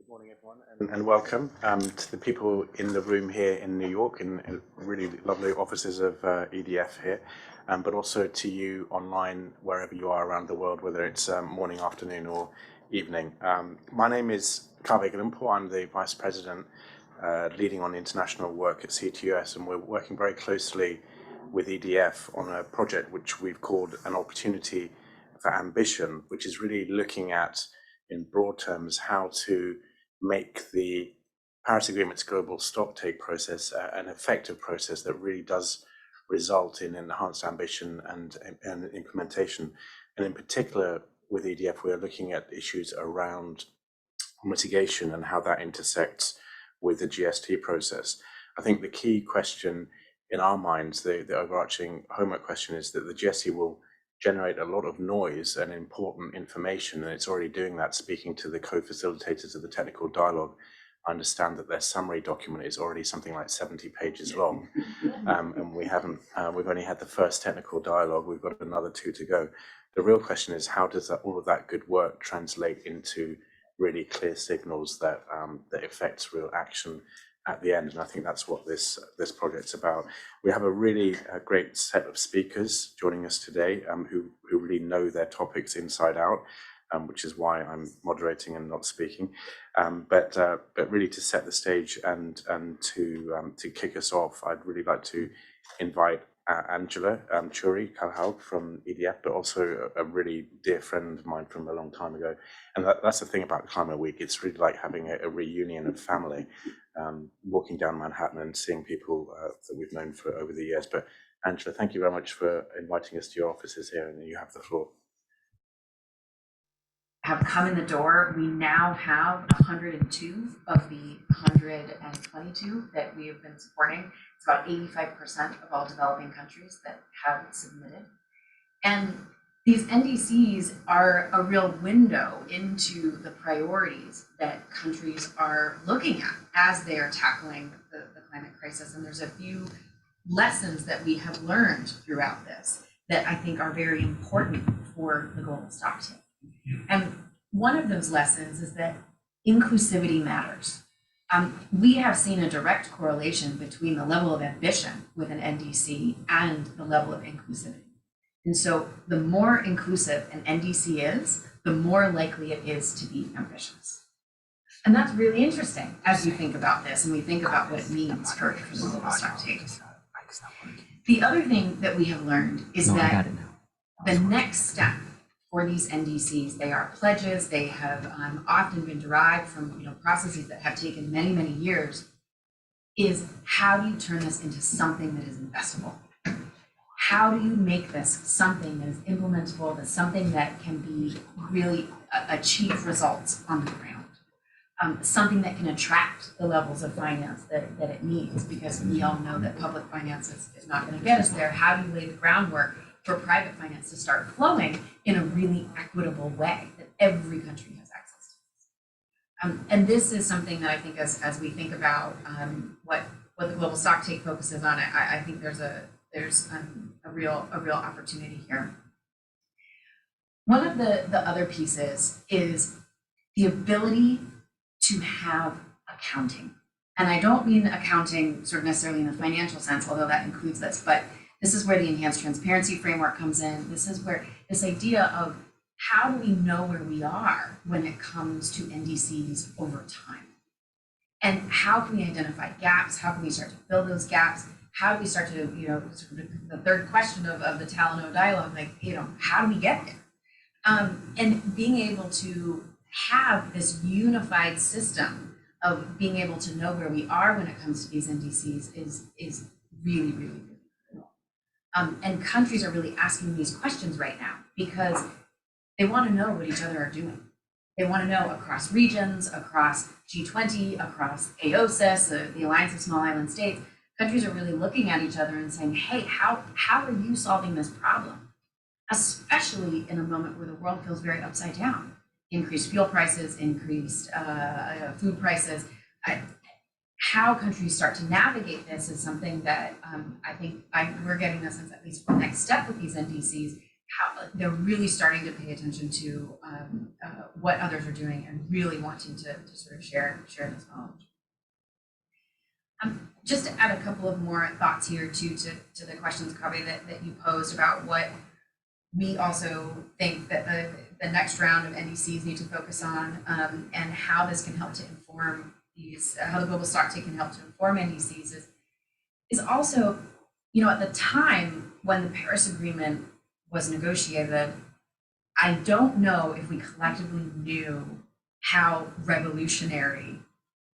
Good morning, everyone, and welcome to the people in the room here in New York, in really lovely offices of EDF here, but also to you online, wherever you are around the world, whether it's morning, afternoon, or evening. My name is Kaveh Guilanpour. I'm the Vice President leading on international work at CTUS, and we're working very closely with EDF on a project which we've called An Opportunity for Ambition, which is really looking at, in broad terms, how to make the Paris Agreement's Global Stocktake process an effective process that really does result in enhanced ambition and implementation. And in particular, with EDF, we're looking at issues around mitigation and how that intersects with the GST process. I think the key question in our minds, the overarching homework question, is that the GST will generate a lot of noise and important information, and it's already doing that. Speaking to the co-facilitators of the technical dialogue, I understand that their summary document is already something like 70 pages long, and we've only had the first technical dialogue. We've got another 2 to go. The real question is, how does all of that good work translate into really clear signals that that affects real action at the end? And I think that's what this project's about. We have a really great set of speakers joining us today who really know their topics inside out, which is why I'm moderating and not speaking. But really, to set the stage and to kick us off, I'd really like to invite Angela Churie Kallhauge from EDF, but also a really dear friend of mine from a long time ago. And that's the thing about Climate Week. It's really like having a reunion of family, walking down Manhattan and seeing people that we've known for over the years. But Angela, thank you very much for inviting us to your offices here, and you have the floor. Have come in the door. We now have 102 of the 122 that we have been supporting. It's about 85% of all developing countries that have submitted. And these NDCs are a real window into the priorities that countries are looking at as they are tackling the climate crisis. And there's a few lessons that we have learned throughout this that I think are very important for the global stocktake. And one of those lessons is that inclusivity matters. We have seen a direct correlation between the level of ambition with an NDC and the level of inclusivity. And so the more inclusive an NDC is, the more likely it is to be ambitious. And that's really interesting as we think about this and we think about what it means for the global stocktake. The other thing that we have learned is that the next step for these NDCs, they are pledges. They have often been derived from processes that have taken many, many years. Is how do you turn this into something that is investable? How do you make this something that is implementable, that's something that can be really achieve results on the ground? Something that can attract the levels of finance that it needs, because we all know that public finance is not going to get us there. How do you lay the groundwork for private finance to start flowing in a really equitable way that every country has access to? And this is something that I think as we think about what the global stocktake focuses on, I think there's a real opportunity here. One of the other pieces is the ability to have accounting. And I don't mean accounting sort of necessarily in the financial sense, although that includes this, but this is where the enhanced transparency framework comes in. This is where this idea of how do we know where we are when it comes to NDCs over time? And how can we identify gaps? How can we start to fill those gaps? How do we start to, sort of the third question of the Talano dialogue, like, how do we get there? And being able to have this unified system of being able to know where we are when it comes to these NDCs is really, really cool. And countries are really asking these questions right now because they want to know what each other are doing. They want to know across regions, across G20, across AOSIS, the Alliance of Small Island States. Countries are really looking at each other and saying, hey, how are you solving this problem? Especially in a moment where the world feels very upside down. Increased fuel prices, increased food prices. How countries start to navigate this is something that I think we're getting the sense, at least for the next step with these NDCs, how they're really starting to pay attention to what others are doing and really wanting to sort of share this knowledge. Just to add a couple of more thoughts here too to the questions, Kaveh, that you posed about what we also think that the next round of NDCs need to focus on, and how this can help to inform these, how the global stocktake can help to inform NDCs is also, you know, at the time when the Paris Agreement was negotiated, I don't know if we collectively knew how revolutionary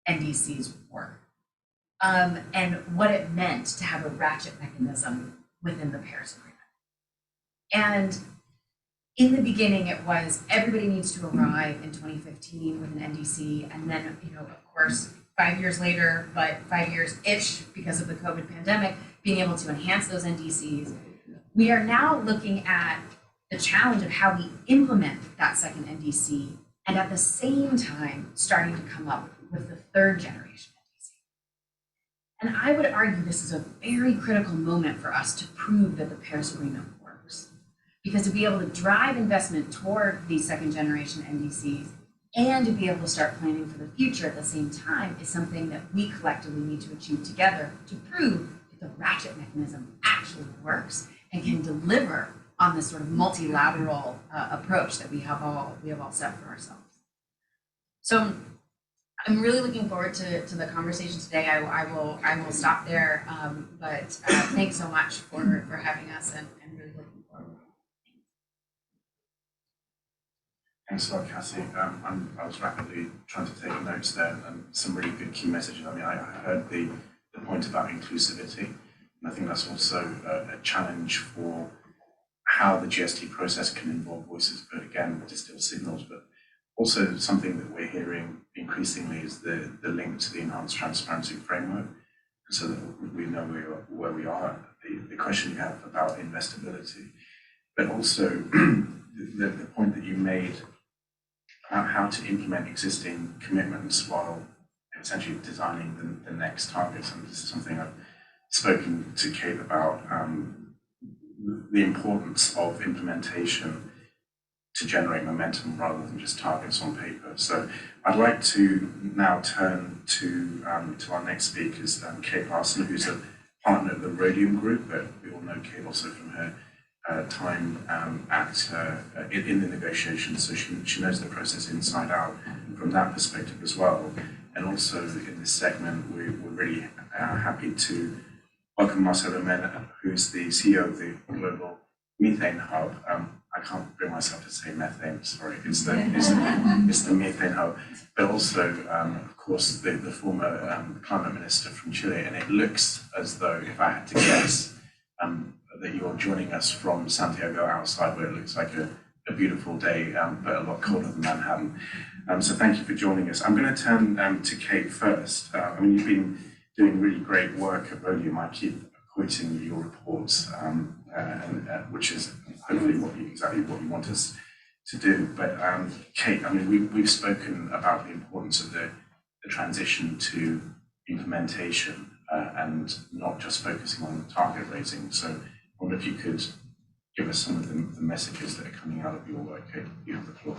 NDCs were, and what it meant to have a ratchet mechanism within the Paris Agreement. And in the beginning, it was everybody needs to arrive in 2015 with an NDC, and then, you know, of course, 5 years later, but 5 years-ish because of the COVID pandemic, being able to enhance those NDCs. We are now looking at the challenge of how we implement that second NDC, and at the same time, starting to come up with the third generation NDC. And I would argue this is a very critical moment for us to prove that the Paris Agreement works. Because to be able to drive investment toward these second generation NDCs and to be able to start planning for the future at the same time is something that we collectively need to achieve together to prove that the ratchet mechanism actually works and can deliver on this sort of multilateral approach that we have all set for ourselves. So I'm really looking forward to the conversation today. I will stop there, but thanks so much for having us, and really looking forward. Thanks a lot, Cassie. I was rapidly trying to take notes there, and some really good key messages. I mean, I heard the point about inclusivity, and I think that's also a challenge for how the GST process can involve voices, but again, distill signals, but also something that we're hearing increasingly is the link to the enhanced transparency framework, so that we know where we are, the question you have about investability, but also the point that you made about how to implement existing commitments while essentially designing the next targets. And this is something I've spoken to Kate about, the importance of implementation to generate momentum rather than just targets on paper. So I'd like to now turn to our next speakers, Kate Larsen, who's a partner of the Rhodium group, but we all know Kate also from her time in the negotiations, so she knows the process inside out from that perspective as well. And also in this segment, we're really happy to welcome Marcelo Mena, who's the CEO of the Global Methane Hub. I can't bring myself to say methane, sorry, it's the Methane Hub, but also, of course, the former climate minister from Chile. And it looks as though, if I had to guess, that you're joining us from Santiago outside, where it looks like a beautiful day, but a lot colder than Manhattan. So thank you for joining us. I'm going to turn to Kate first. I mean, you've been doing really great work at Rhodium. I keep quoting your reports, which is hopefully exactly what you want us to do. But Kate, I mean, we've spoken about the importance of the transition to implementation and not just focusing on target raising. So I wonder if you could give us some of the messages that are coming out of your work, Kate. You have the floor.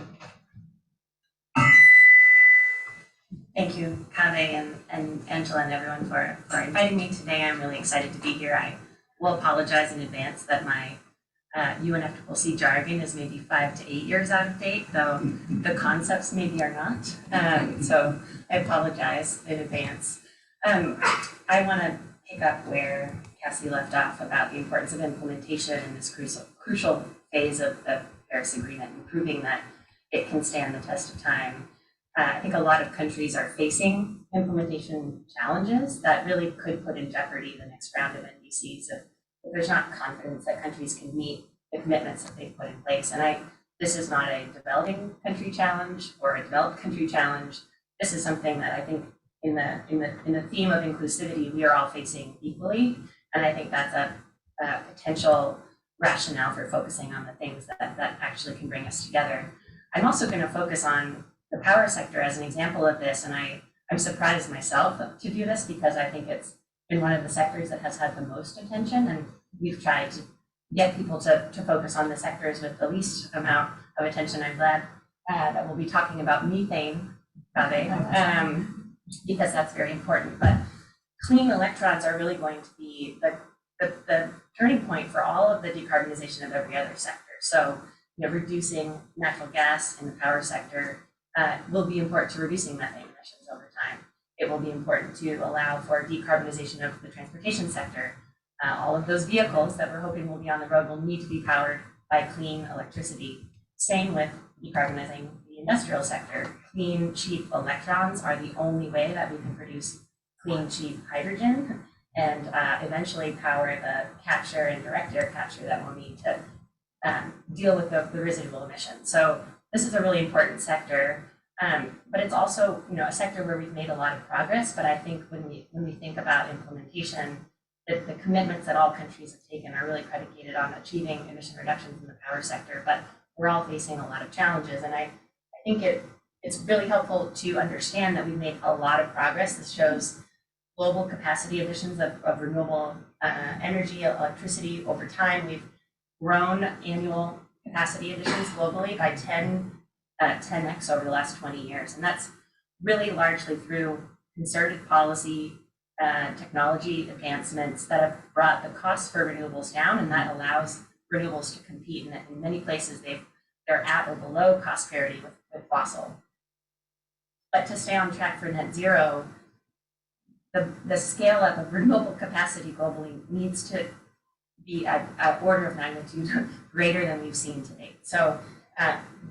Thank you, Kaveh and Angela and everyone for inviting me today. I'm really excited to be here. I will apologize in advance that my UNFCCC jargon is maybe 5 to 8 years out of date, though the concepts maybe are not. So I apologize in advance. I want to pick up where Cassie left off about the importance of implementation in this crucial phase of the Paris Agreement and proving that it can stand the test of time. I think a lot of countries are facing implementation challenges that really could put in jeopardy the next round of NDCs if there's not confidence that countries can meet the commitments that they've put in place. And this is not a developing country challenge or a developed country challenge. This is something that I think in the theme of inclusivity, we are all facing equally. And I think that's a potential rationale for focusing on the things that actually can bring us together. I'm also going to focus on the power sector as an example of this, and I'm surprised myself to do this because I think it's been one of the sectors that has had the most attention, and we've tried to get people to focus on the sectors with the least amount of attention. I'm glad that we'll be talking about methane, Kaveh, because that's very important. But clean electrons are really going to be the turning point for all of the decarbonization of every other sector. So, reducing natural gas in the power sector will be important to reducing methane emissions over time. It will be important to allow for decarbonization of the transportation sector. All of those vehicles that we're hoping will be on the road will need to be powered by clean electricity. Same with decarbonizing the industrial sector. Clean, cheap electrons are the only way that we can produce clean, cheap hydrogen and eventually power the capture and direct air capture that we'll need to deal with the residual emissions. So this is a really important sector, but it's also a sector where we've made a lot of progress. But I think when we think about implementation, the commitments that all countries have taken are really predicated on achieving emission reductions in the power sector. But we're all facing a lot of challenges, and I think it's really helpful to understand that we've made a lot of progress. This shows global capacity additions of renewable energy, electricity over time. We've grown annual capacity additions globally by 10x over the last 20 years. And that's really largely through concerted policy, technology advancements that have brought the costs for renewables down, and that allows renewables to compete. And in many places, they're at or below cost parity with fossil. But to stay on track for net zero, the scale up of renewable capacity globally needs to be at order of magnitude greater than we've seen to date. So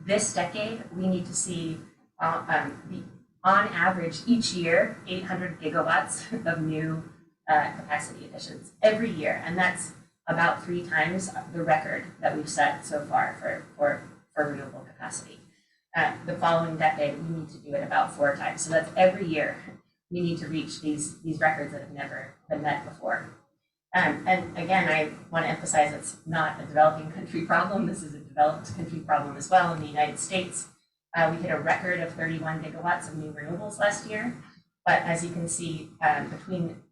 this decade, we need to see, on average, each year, 800 gigawatts of new capacity additions every year. And that's about 3 times the record that we've set so far for renewable capacity. The following decade, we need to do it about 4 times. So that's every year we need to reach these records that have never been met before. And again, I want to emphasize it's not a developing country problem. This is a developed country problem as well. In the United States, we hit a record of 31 gigawatts of new renewables last year. But as you can see, between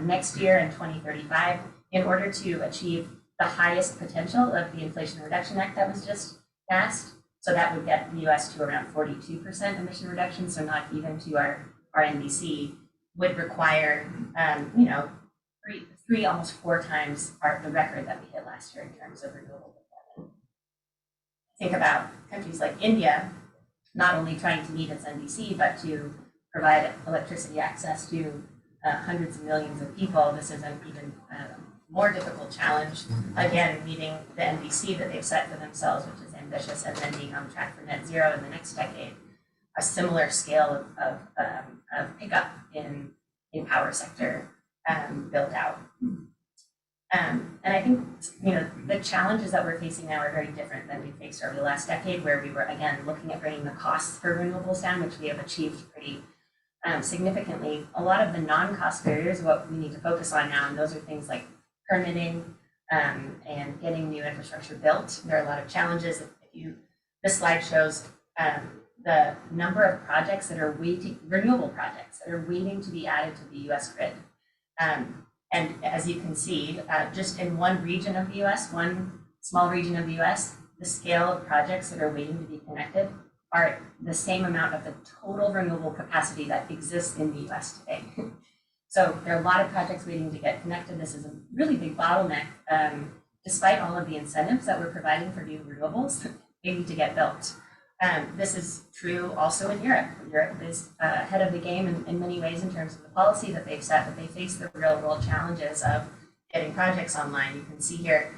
next year and 2035, in order to achieve the highest potential of the Inflation Reduction Act that was just passed, so that would get the US to around 42% emission reduction, so not even to our NDC, would require, three, almost 4 times the record that we hit last year in terms of renewable deployment. Think about countries like India, not only trying to meet its NDC, but to provide electricity access to hundreds of millions of people. This is an even more difficult challenge. Again, meeting the NDC that they've set for themselves, which is ambitious, and then being on track for net zero in the next decade. A similar scale of pickup in power sector built out. And I think the challenges that we're facing now are very different than we faced over the last decade, where we were again looking at bringing the costs for renewables down, which we have achieved pretty significantly. A lot of the non-cost barriers are what we need to focus on now, and those are things like permitting and getting new infrastructure built. There are a lot of challenges. This slide shows the number of projects that are renewable projects that are waiting to be added to the U.S. grid. And as you can see, just in one region of the U.S., one small region of the U.S., the scale of projects that are waiting to be connected are the same amount of the total renewable capacity that exists in the U.S. today. So there are a lot of projects waiting to get connected. This is a really big bottleneck. Despite all of the incentives that we're providing for new renewables, they need to get built. This is true also in Europe. Europe is ahead of the game in many ways in terms of the policy that they've set, but they face the real world challenges of getting projects online. You can see here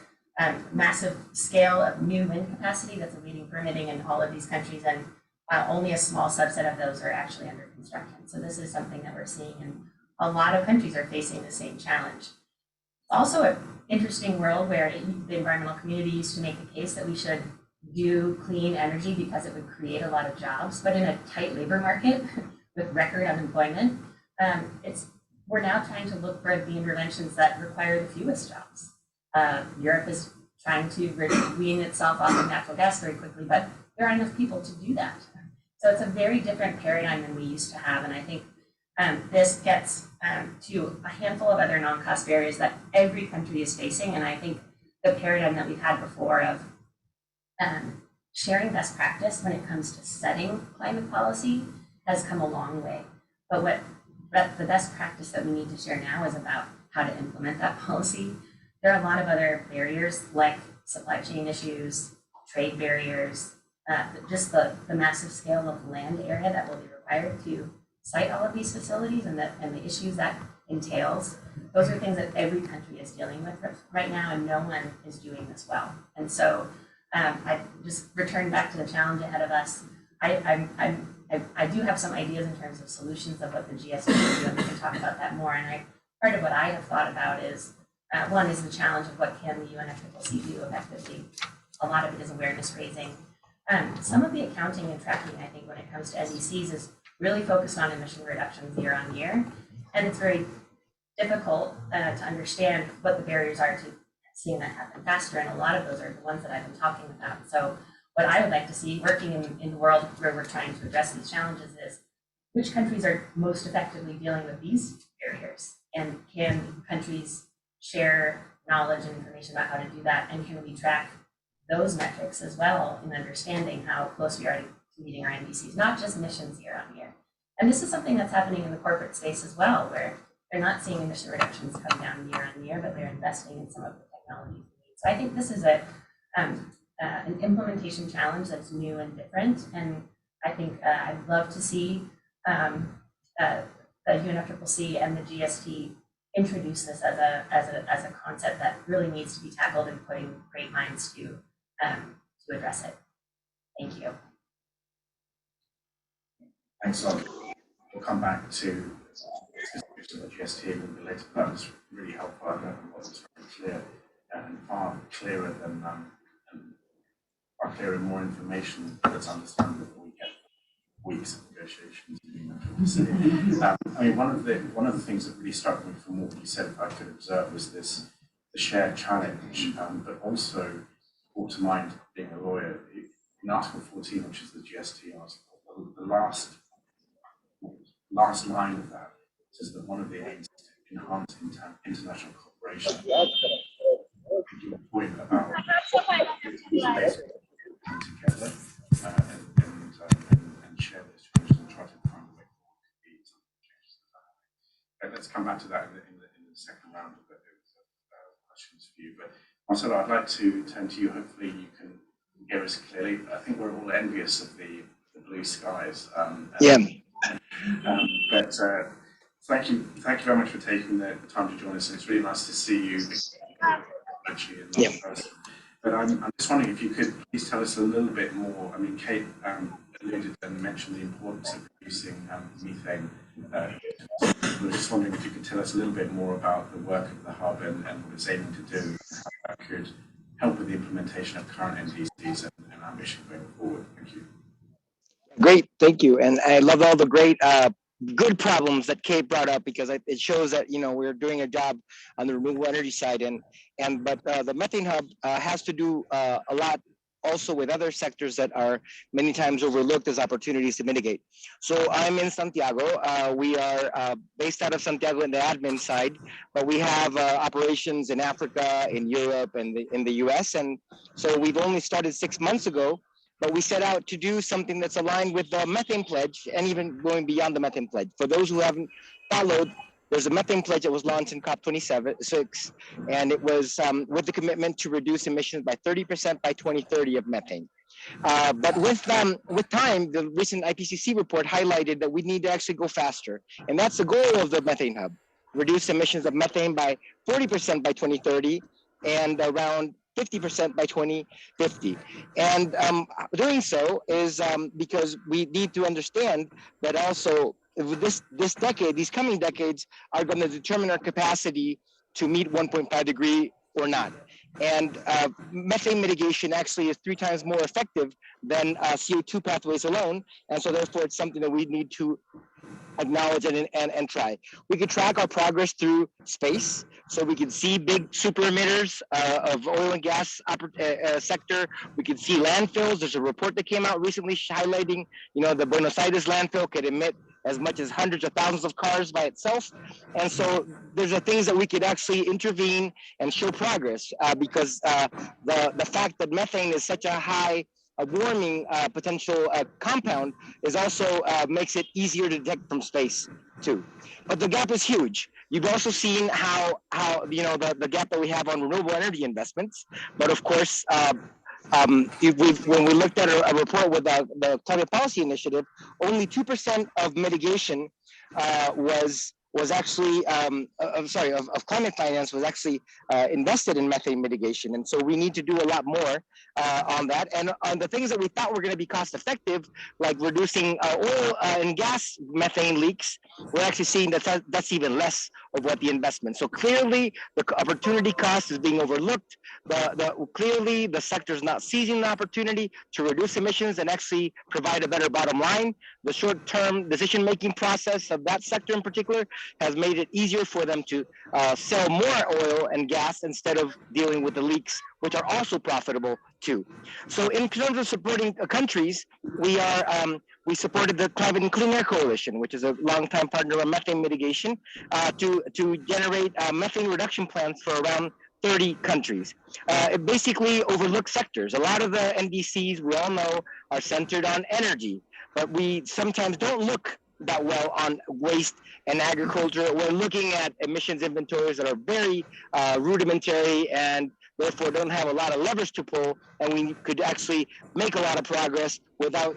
massive scale of new wind capacity that's awaiting permitting in all of these countries, and only a small subset of those are actually under construction. So this is something that we're seeing, and a lot of countries are facing the same challenge. Also an interesting world where the environmental community used to make the case that we should do clean energy because it would create a lot of jobs, but in a tight labor market with record unemployment, we're now trying to look for the interventions that require the fewest jobs. Europe is trying to wean itself off of natural gas very quickly, but there aren't enough people to do that. So it's a very different paradigm than we used to have, and I think this gets to a handful of other non-cost barriers that every country is facing, and I think the paradigm that we've had before of sharing best practice when it comes to setting climate policy has come a long way. But the best practice that we need to share now is about how to implement that policy. There are a lot of other barriers like supply chain issues, trade barriers, just the massive scale of land area that will be required to site all of these facilities and the issues that entails. Those are things that every country is dealing with right now, and no one is doing this well. And so I just return back to the challenge ahead of us. I do have some ideas in terms of solutions of what the GST can do, and we can talk about that more. And part of what I have thought about is, one is the challenge of what can the UNFCCC do effectively. A lot of it is awareness raising. Some of the accounting and tracking, I think, when it comes to NDCs is really focused on emission reductions year on year. And it's very difficult to understand what the barriers are to seeing that happen faster. And a lot of those are the ones that I've been talking about. So what I would like to see working in the world where we're trying to address these challenges is which countries are most effectively dealing with these barriers, and can countries share knowledge and information about how to do that, and can we track those metrics as well in understanding how close we are to meeting our NDCs, not just emissions year on year. And this is something that's happening in the corporate space as well, where they're not seeing emission reductions come down year on year, but they're investing in some of the technologies we need. So I think this is an implementation challenge that's new and different. And I think I'd love to see the UNFCCC and the GST introduce this as a concept that really needs to be tackled and putting great minds to address it. Thank you. Thanks a lot. We'll come back to the GST a little bit later. That was really helpful. I know it was very clear and far clearer than far clearer and more information that's understandable before we get weeks of negotiations. I mean, one of the things that really struck me from what you said, if I could observe, was the shared challenge, but also brought to mind, being a lawyer, in Article 14, which is the GST article, the last line of that says that one of the aims is to enhance international cooperation. Your point about come together and share those challenges and try to find a way forward to be some of the changes that are happening. Let's come back to that in the second round of questions for you. But Marcelo, I'd like to turn to you. Hopefully you can hear us clearly. I think we're all envious of the blue skies. But thank you very much for taking the time to join us. It's really nice to see you actually in person. But I'm just wondering if you could please tell us a little bit more. I mean, Kate alluded and mentioned the importance of reducing methane. I was just wondering if you could tell us a little bit more about the work of the Hub and what it's aiming to do, and how that could help with the implementation of current NDCs and ambition going forward. Thank you. Great, thank you. And I love all the great good problems that Kate brought up, because it shows that we're doing a job on the renewable energy side, but the Methane Hub has to do a lot also with other sectors that are many times overlooked as opportunities to mitigate. So I'm in Santiago. We are based out of Santiago in the admin side, but we have operations in Africa, in Europe, and in the US. And so we've only started 6 months ago, but we set out to do something that's aligned with the methane pledge and even going beyond the methane pledge. For those who haven't followed, there's a methane pledge that was launched in COP26, and it was with the commitment to reduce emissions by 30% by 2030 of methane. But with time, the recent IPCC report highlighted that we need to actually go faster. And that's the goal of the Methane Hub: reduce emissions of methane by 40% by 2030 and around 50% by 2050. And doing so is because we need to understand that also this decade, these coming decades, are going to determine our capacity to meet 1.5 degree or not. And methane mitigation actually is 3 times more effective than CO2 pathways alone. And so therefore it's something that we need to acknowledge and try. We could track our progress through space, so we can see big super emitters of oil and gas sector. We can see landfills. There's a report that came out recently highlighting, the Buenos Aires landfill could emit as much as hundreds of thousands of cars by itself. And so there's things that we could actually intervene and show progress because the fact that methane is such a high warming potential compound is also makes it easier to detect from space too. But the gap is huge. You've also seen how the gap that we have on renewable energy investments. But of course, when we looked at a report with the Climate Policy Initiative, only 2% of mitigation was actually of climate finance was actually invested in methane mitigation, and so we need to do a lot more on that. And on the things that we thought were going to be cost effective, like reducing oil and gas methane leaks, we're actually seeing that's even less of what the investment. So clearly, the opportunity cost is being overlooked. Clearly, the sector is not seizing the opportunity to reduce emissions and actually provide a better bottom line. The short-term decision-making process of that sector in particular has made it easier for them to sell more oil and gas instead of dealing with the leaks, which are also profitable too. So in terms of supporting countries, we supported the Climate and Clean Air Coalition, which is a longtime partner of methane mitigation, to generate methane reduction plans for around 30 countries. It basically overlooks sectors. A lot of the NDCs, we all know, are centered on energy, but we sometimes don't look that well on waste and agriculture. We're looking at emissions inventories that are very rudimentary and therefore don't have a lot of levers to pull, and we could actually make a lot of progress without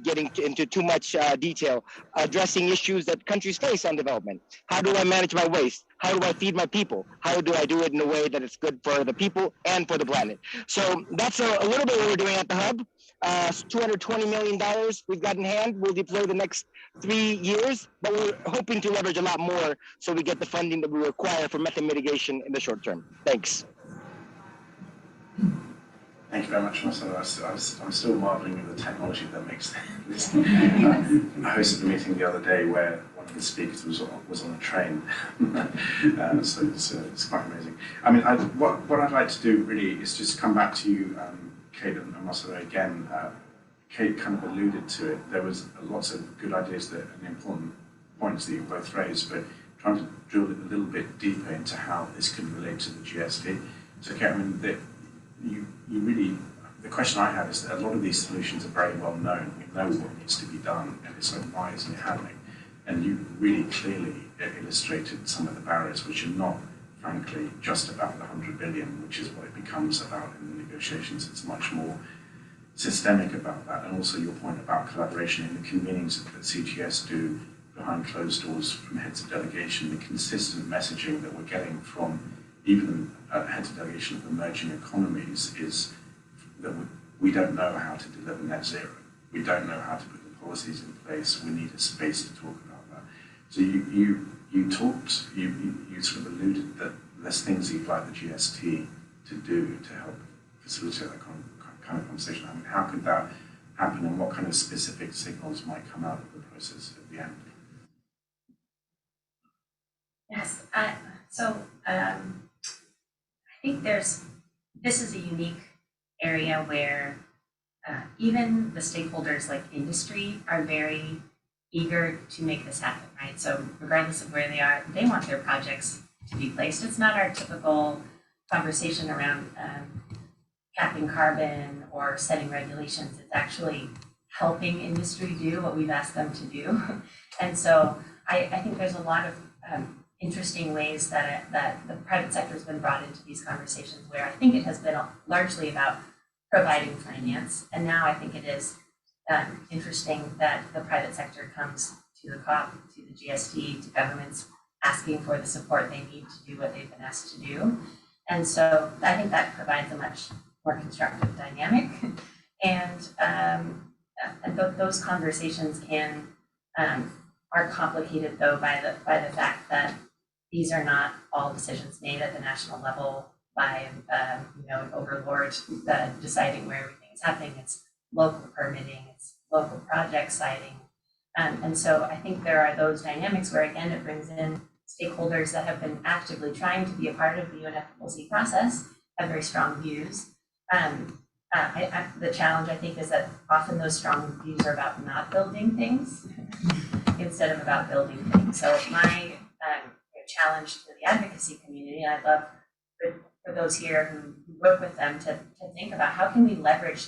getting into too much detail, addressing issues that countries face on development. How do I manage my waste? How do I feed my people? How do I do it in a way that it's good for the people and for the planet? So that's a little bit what we're doing at the Hub. $220 million we've got in hand. We'll deploy the next 3 years, but we're hoping to leverage a lot more so we get the funding that we require for methane mitigation in the short term. Thanks. Thank you very much, Marcelo. I'm still marveling at the technology that makes this. I hosted a meeting the other day where one of the speakers was on a train, so it's quite amazing. I mean, what I'd like to do really is just come back to you, Kate and Marcelo again. Kate kind of alluded to it. There was lots of good ideas and important points that you both raised, but trying to drill a little bit deeper into how this could relate to the GST. So, Kate, I mean, you really, the question I have is that a lot of these solutions are very well known. We know what needs to be done, and it's like, why isn't it happening? And you really clearly illustrated some of the barriers, which are not, frankly, just about the 100 billion, which is what it becomes about in the negotiations. It's much more systemic about that, and also your point about collaboration in the convenings that CTS do behind closed doors from heads of delegation, the consistent messaging that we're getting from even heads of delegation of emerging economies is that we don't know how to deliver net zero. We don't know how to put the policies in place. We need a space to talk about that. So you sort of alluded that there's things you'd like the GST to do to help facilitate that kind of conversation. I mean, how could that happen, and what kind of specific signals might come out of the process at the end? Yes, I think this is a unique area where even the stakeholders like industry are very eager to make this happen, right? So regardless of where they are, they want their projects to be placed. It's not our typical conversation around capping carbon or setting regulations. It's actually helping industry do what we've asked them to do. And so I think there's a lot of interesting ways that the private sector has been brought into these conversations, where I think it has been largely about providing finance. And now I think it is interesting that the private sector comes to the COP, to the GST, to governments asking for the support they need to do what they've been asked to do. And so I think that provides a much more constructive dynamic. And those conversations are complicated though by the fact that these are not all decisions made at the national level by an overlord deciding where everything is happening. It's local permitting, it's local project siting. And so I think there are those dynamics where, again, it brings in stakeholders that have been actively trying to be a part of the UNFCCC process, have very strong views. the challenge, I think, is that often those strong views are about not building things instead of about building things. So my challenge to the advocacy community, and I'd love for those here who work with them to think about how can we leverage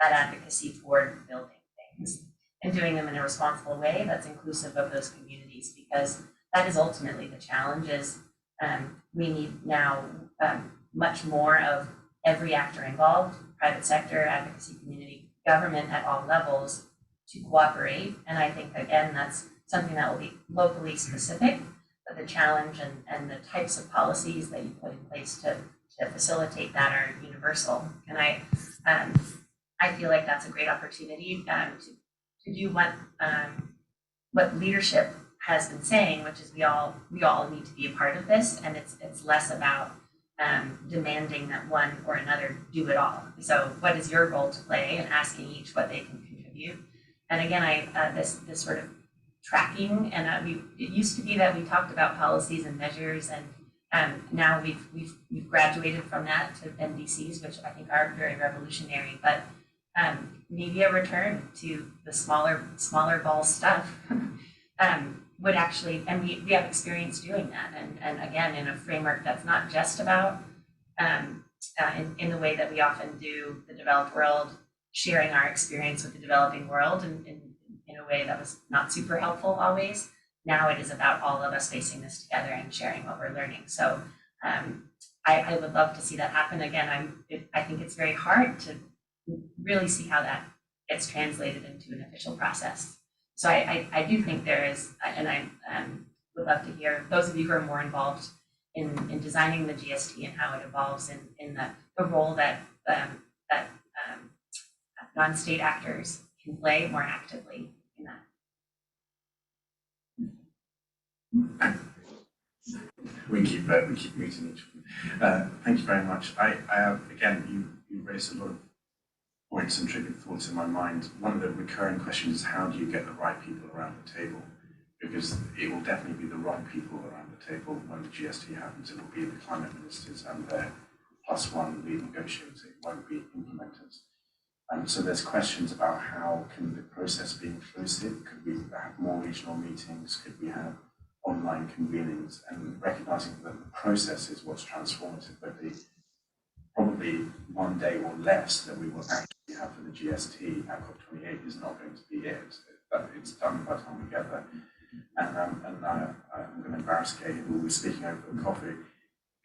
that advocacy toward building things and doing them in a responsible way that's inclusive of those communities, because that is ultimately the challenge. Is we need now much more of every actor involved, private sector, advocacy community, government at all levels, to cooperate. And I think, again, that's something that will be locally specific, but the challenge and the types of policies that you put in place to facilitate that are universal. And I feel like that's a great opportunity to do what leadership has been saying, which is we all need to be a part of this, and it's less about demanding that one or another do it all. So what is your role to play, and asking each what they can contribute. And again, this sort of tracking, and it used to be that we talked about policies and measures, and now we've graduated from that to NDCs, which I think are very revolutionary, but maybe a return to the smaller ball stuff would actually, and we have experience doing that, and again, in a framework that's not just about in the way that we often do the developed world, sharing our experience with the developing world in a way that was not super helpful always. Now it is about all of us facing this together and sharing what we're learning. So I would love to see that happen. Again, I think it's very hard to really see how that gets translated into an official process. So I do think there is, and I would love to hear those of you who are more involved in designing the GST and how it evolves in the role that non-state actors can play more actively in that. We keep meeting each other. Thank you very much. I have, again, you raised a lot of points and triggered thoughts in my mind. One of the recurring questions is, how do you get the right people around the table? Because it will definitely be the wrong people around the table when the GST happens. It will be the climate ministers and their +1 lead negotiators. It won't be implementers. So there's questions about how can the process be inclusive? Could we have more regional meetings? Could we have online convenings? And recognizing that the process is what's transformative, but the probably one day or less that we will actually have for the GST at COP28 is not going to be it. It's done by the time we get there. And I'm going to embarrass Kate, who will be speaking over the coffee.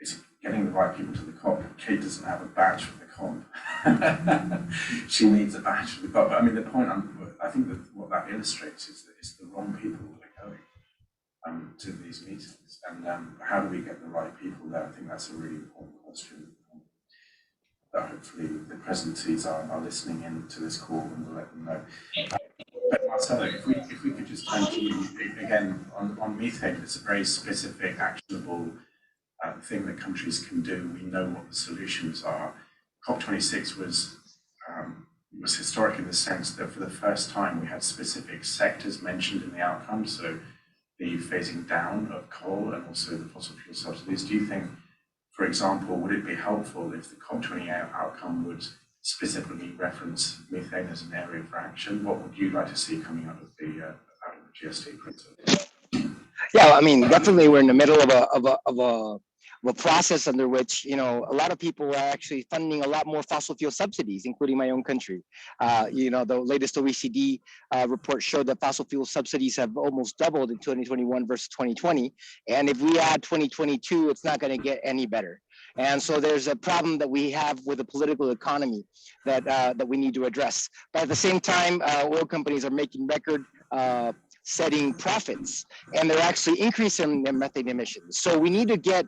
It's getting the right people to the COP. Kate doesn't have a badge for the COP. She needs a badge for the COP. But I mean, the point I think that what that illustrates is that it's the wrong people that are going to these meetings. And how do we get the right people there? I think that's a really important question. That hopefully the presidencies are listening in to this call, and we'll let them know. But Marcelo, if we could just turn to you again on methane. It's a very specific, actionable thing that countries can do. We know what the solutions are. COP26 was historic in the sense that for the first time we had specific sectors mentioned in the outcome. So the phasing down of coal and also the fossil fuel subsidies. Do you think, for example, would it be helpful if the COP28 outcome would specifically reference methane as an area for action? What would you like to see coming out of the GST process? Yeah, I mean, definitely we're in the middle of a process under which, a lot of people are actually funding a lot more fossil fuel subsidies, including my own country. The latest OECD report showed that fossil fuel subsidies have almost doubled in 2021 versus 2020. And if we add 2022, it's not going to get any better. And so there's a problem that we have with the political economy that we need to address. But at the same time, oil companies are making record setting profits, and they're actually increasing their methane emissions. So we need to get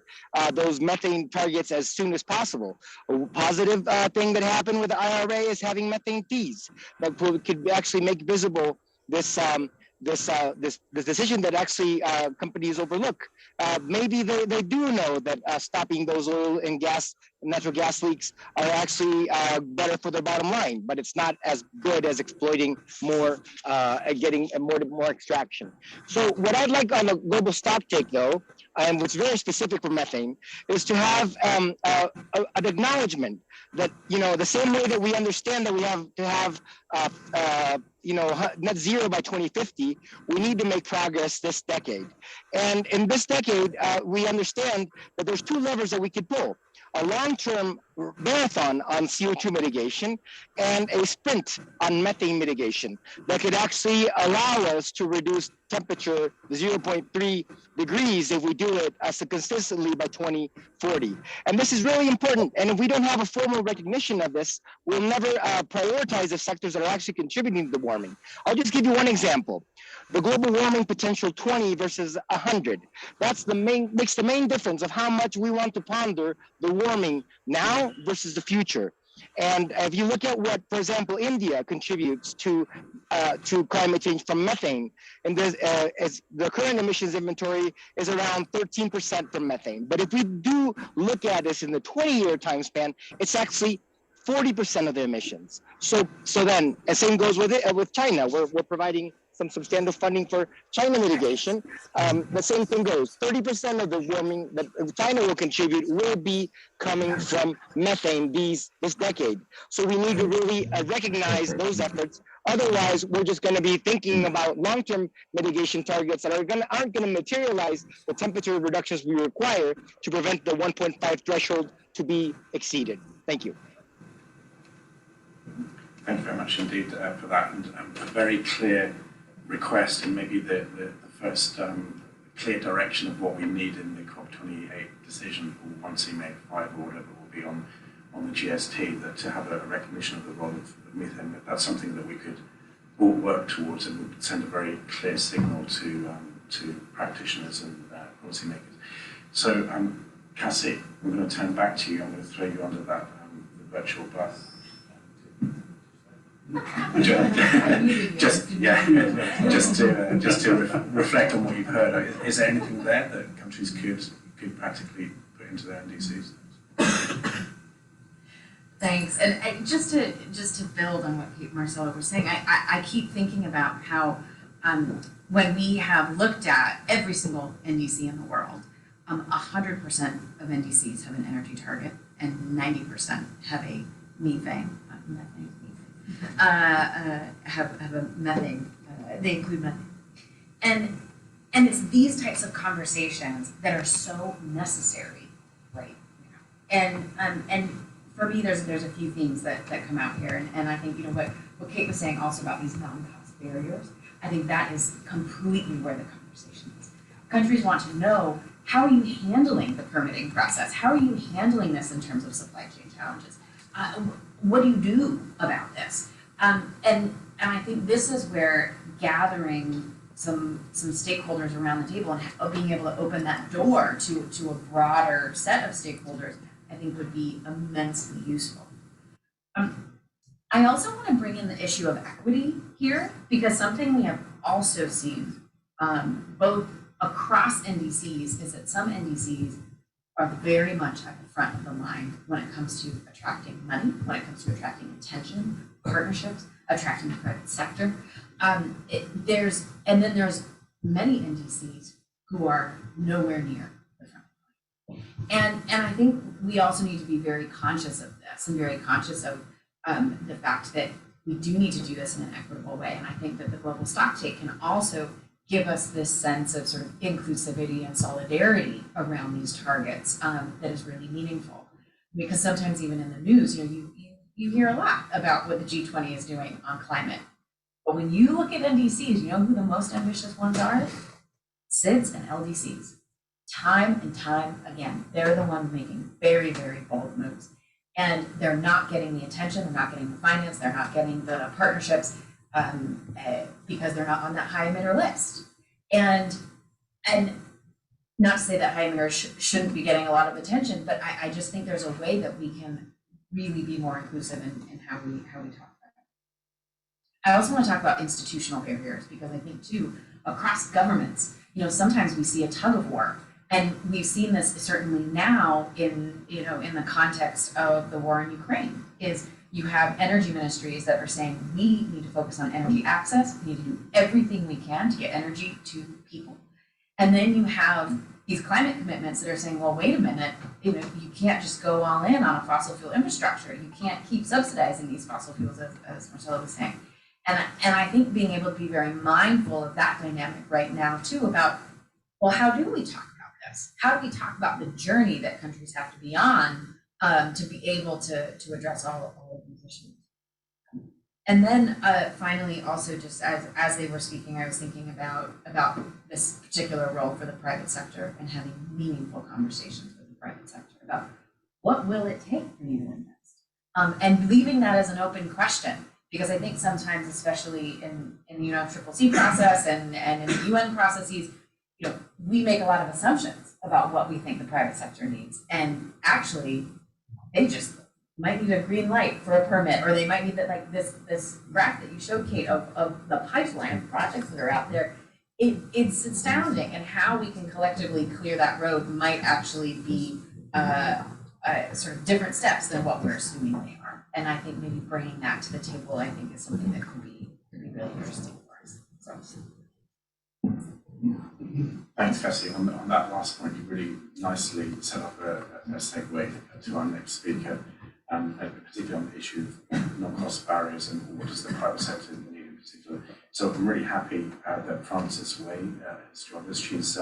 those methane targets as soon as possible. A positive thing that happened with the IRA is having methane fees that could actually make visible this decision that actually companies overlook. Maybe they do know that stopping those oil and natural gas leaks are actually better for their bottom line, but it's not as good as exploiting more and getting more extraction. So what I'd like on the global stocktake, though, and what's very specific for methane, is to have an acknowledgement that, the same way that we understand that we have to have net zero by 2050, we need to make progress this decade. And in this decade, we understand that there's two levers that we could pull: a long-term marathon on CO2 mitigation and a sprint on methane mitigation that could actually allow us to reduce temperature 0.3 degrees if we do it consistently by 2040. And this is really important. And if we don't have a formal recognition of this, we'll never prioritize the sectors that are actually contributing to the warming. I'll just give you one example. The global warming potential 20 versus 100. That's makes the main difference of how much we want to ponder the warming now versus the future. And if you look at what, for example, India contributes to climate change from methane, and the current emissions inventory is around 13% from methane. But if we do look at this in the 20-year time span, it's actually 40% of the emissions. So then, the same goes with China. We're providing some substantial funding for China mitigation. The same thing goes. 30% of the warming that China will contribute will be coming from methane this decade. So we need to really recognize those efforts. Otherwise, we're just going to be thinking about long-term mitigation targets that aren't going to materialize the temperature reductions we require to prevent the 1.5 threshold to be exceeded. Thank you. Thank you very much indeed for that, and a very clear request, and maybe the first clear direction of what we need in the COP28 decision, or 1C5 or whatever will be on the GST, that to have a recognition of the role of methane. That's something that we could all work towards, and would send a very clear signal to practitioners and policymakers. So, Cassie, I'm going to turn back to you. I'm going to throw you under that the virtual bus. just to reflect on what you've heard, is there anything there that countries could practically put into their NDCs? Thanks, and just to build on what Marcelo was saying, I keep thinking about how when we have looked at every single NDC in the world, 100% of NDCs have an energy target, and 90% have a methane. Have a methane. They include methane, and it's these types of conversations that are so necessary right now. And for me, there's a few things that come out here, and I think what Kate was saying also about these non-cost barriers. I think that is completely where the conversation is. Countries want to know, how are you handling the permitting process? How are you handling this in terms of supply chain challenges? What do you do about this? And I think this is where gathering some stakeholders around the table and being able to open that door to a broader set of stakeholders, I think would be immensely useful. I also want to bring in the issue of equity here, because something we have also seen both across NDCs is that some NDCs are very much at the front of the line when it comes to attracting money, when it comes to attracting attention, partnerships, attracting the private sector. There's many NDCs who are nowhere near the front of the line. And I think we also need to be very conscious of this and very conscious of the fact that we do need to do this in an equitable way. And I think that the Global Stocktake can also give us this sense of sort of inclusivity and solidarity around these targets that is really meaningful. Because sometimes even in the news, you hear a lot about what the G20 is doing on climate. But when you look at NDCs, you know who the most ambitious ones are? SIDS and LDCs. Time and time again, they're the ones making very, very bold moves. And they're not getting the attention, they're not getting the finance, they're not getting the partnerships because they're not on that high emitter list. And not to say that high emitters shouldn't be getting a lot of attention, but I just think there's a way that we can really be more inclusive in how we talk about it. I also want to talk about institutional barriers, because I think too, across governments, sometimes we see a tug of war. And we've seen this certainly now in the context of the war in Ukraine, is you have energy ministries that are saying, we need to focus on energy access, we need to do everything we can to get energy to people. And then you have these climate commitments that are saying, well, wait a minute, you can't just go all in on a fossil fuel infrastructure. You can't keep subsidizing these fossil fuels, as Marcelo was saying. And I think being able to be very mindful of that dynamic right now too, about, well, how do we talk about this? How do we talk about the journey that countries have to be on to be able to address all of these issues? And then finally, also just as they were speaking, I was thinking about this particular role for the private sector and having meaningful conversations with the private sector about what will it take for you to invest, and leaving that as an open question, because I think sometimes, especially in the UNFCCC process and in the UN processes, we make a lot of assumptions about what we think the private sector needs, and actually they just might need a green light for a permit, or they might need that, like this graph that you showed, Kate, of the pipeline of projects that are out there. It's astounding, and how we can collectively clear that road might actually be sort of different steps than what we're assuming they are. And I think maybe bringing that to the table, I think, is something that could be really interesting for us. So. Thanks, Cassie. On that last point, you really nicely set up a segue to our next speaker, and particularly on the issue of non-cost barriers and what does the private sector need in particular. So I'm really happy that Frances Way has joined us. She's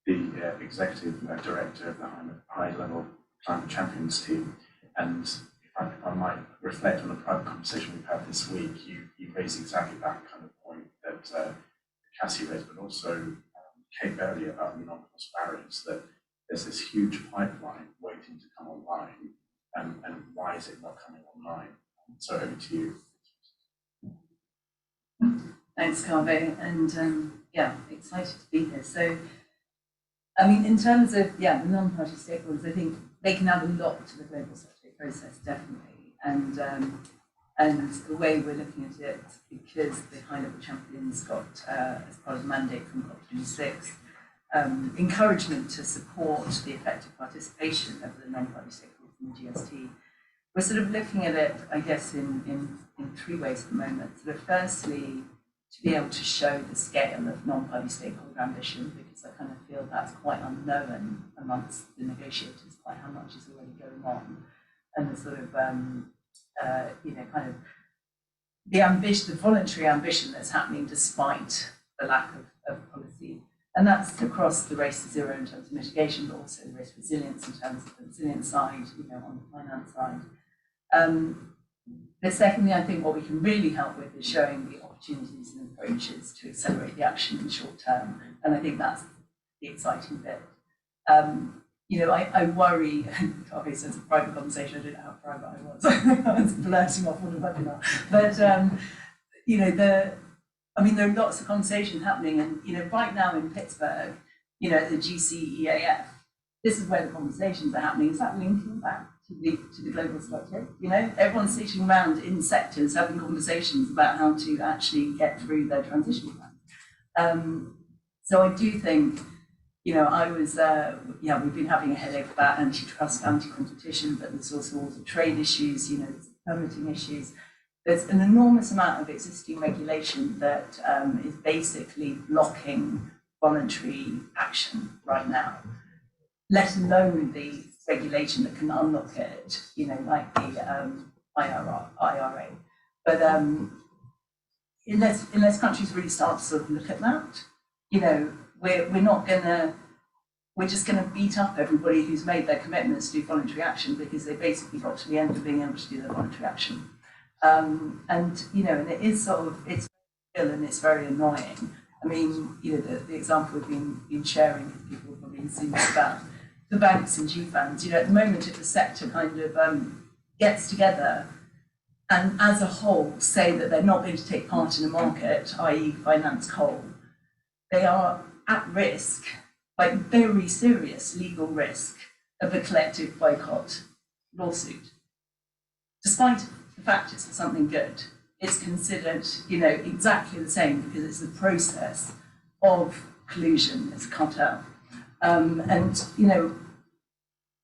the executive director of the high-level climate champions team. And if I might reflect on the private conversation we've had this week, you raised exactly that kind of point that Cassie raised, but also Kate earlier about the non-cost barriers, that there's this huge pipeline waiting to come online, and why is it not coming online? So over to you. Thanks, Kaveh, and yeah, excited to be here. So, I mean, in terms of the non-party stakeholders, I think they can add a lot to the global stocktake process, definitely, and the way we're looking at it, because the high-level champions got, as part of the mandate from COP26, encouragement to support the effective participation of the non-party stakeholders in the GST. We're sort of looking at it, I guess, in three ways at the moment. Sort of firstly, to be able to show the scale of non-party stakeholder ambition, because I kind of feel that's quite unknown amongst the negotiators, quite how much is already going on, and the sort of kind of the ambition, the voluntary ambition that's happening despite the lack of policy. And that's across the race to zero in terms of mitigation, but also the risk resilience in terms of the resilience side, on the finance side. But secondly, I think what we can really help with is showing the opportunities and approaches to accelerate the action in the short term. And I think that's the exciting bit. I worry, obviously it's a private conversation, I don't know how private I was. I was blurting off on a webinar. But, there are lots of conversations happening, and, right now in Pittsburgh, at the GCEAF, this is where the conversations are happening. Is that linking back to the global stocktake? Everyone's sitting around in sectors having conversations about how to actually get through their transition plan. So I do think, I was, we've been having a headache about antitrust, anti-competition, but there's also all the trade issues, there's permitting issues. There's an enormous amount of existing regulation that is basically blocking voluntary action right now, let alone the regulation that can unlock it, like the IRA. But unless countries really start to sort of look at that, we're just gonna beat up everybody who's made their commitments to do voluntary action, because they basically got to the end of being able to do their voluntary action. And it is it's real and it's very annoying. I mean, the example we've been sharing with people have probably seen this about the banks and G funds. At the moment, if the sector kind of gets together and as a whole say that they're not going to take part in a market, i.e. finance coal, they are at risk, like very serious legal risk of a collective boycott lawsuit. Despite the fact it's for something good, it's considered, exactly the same, because it's the process of collusion, it's a cartel.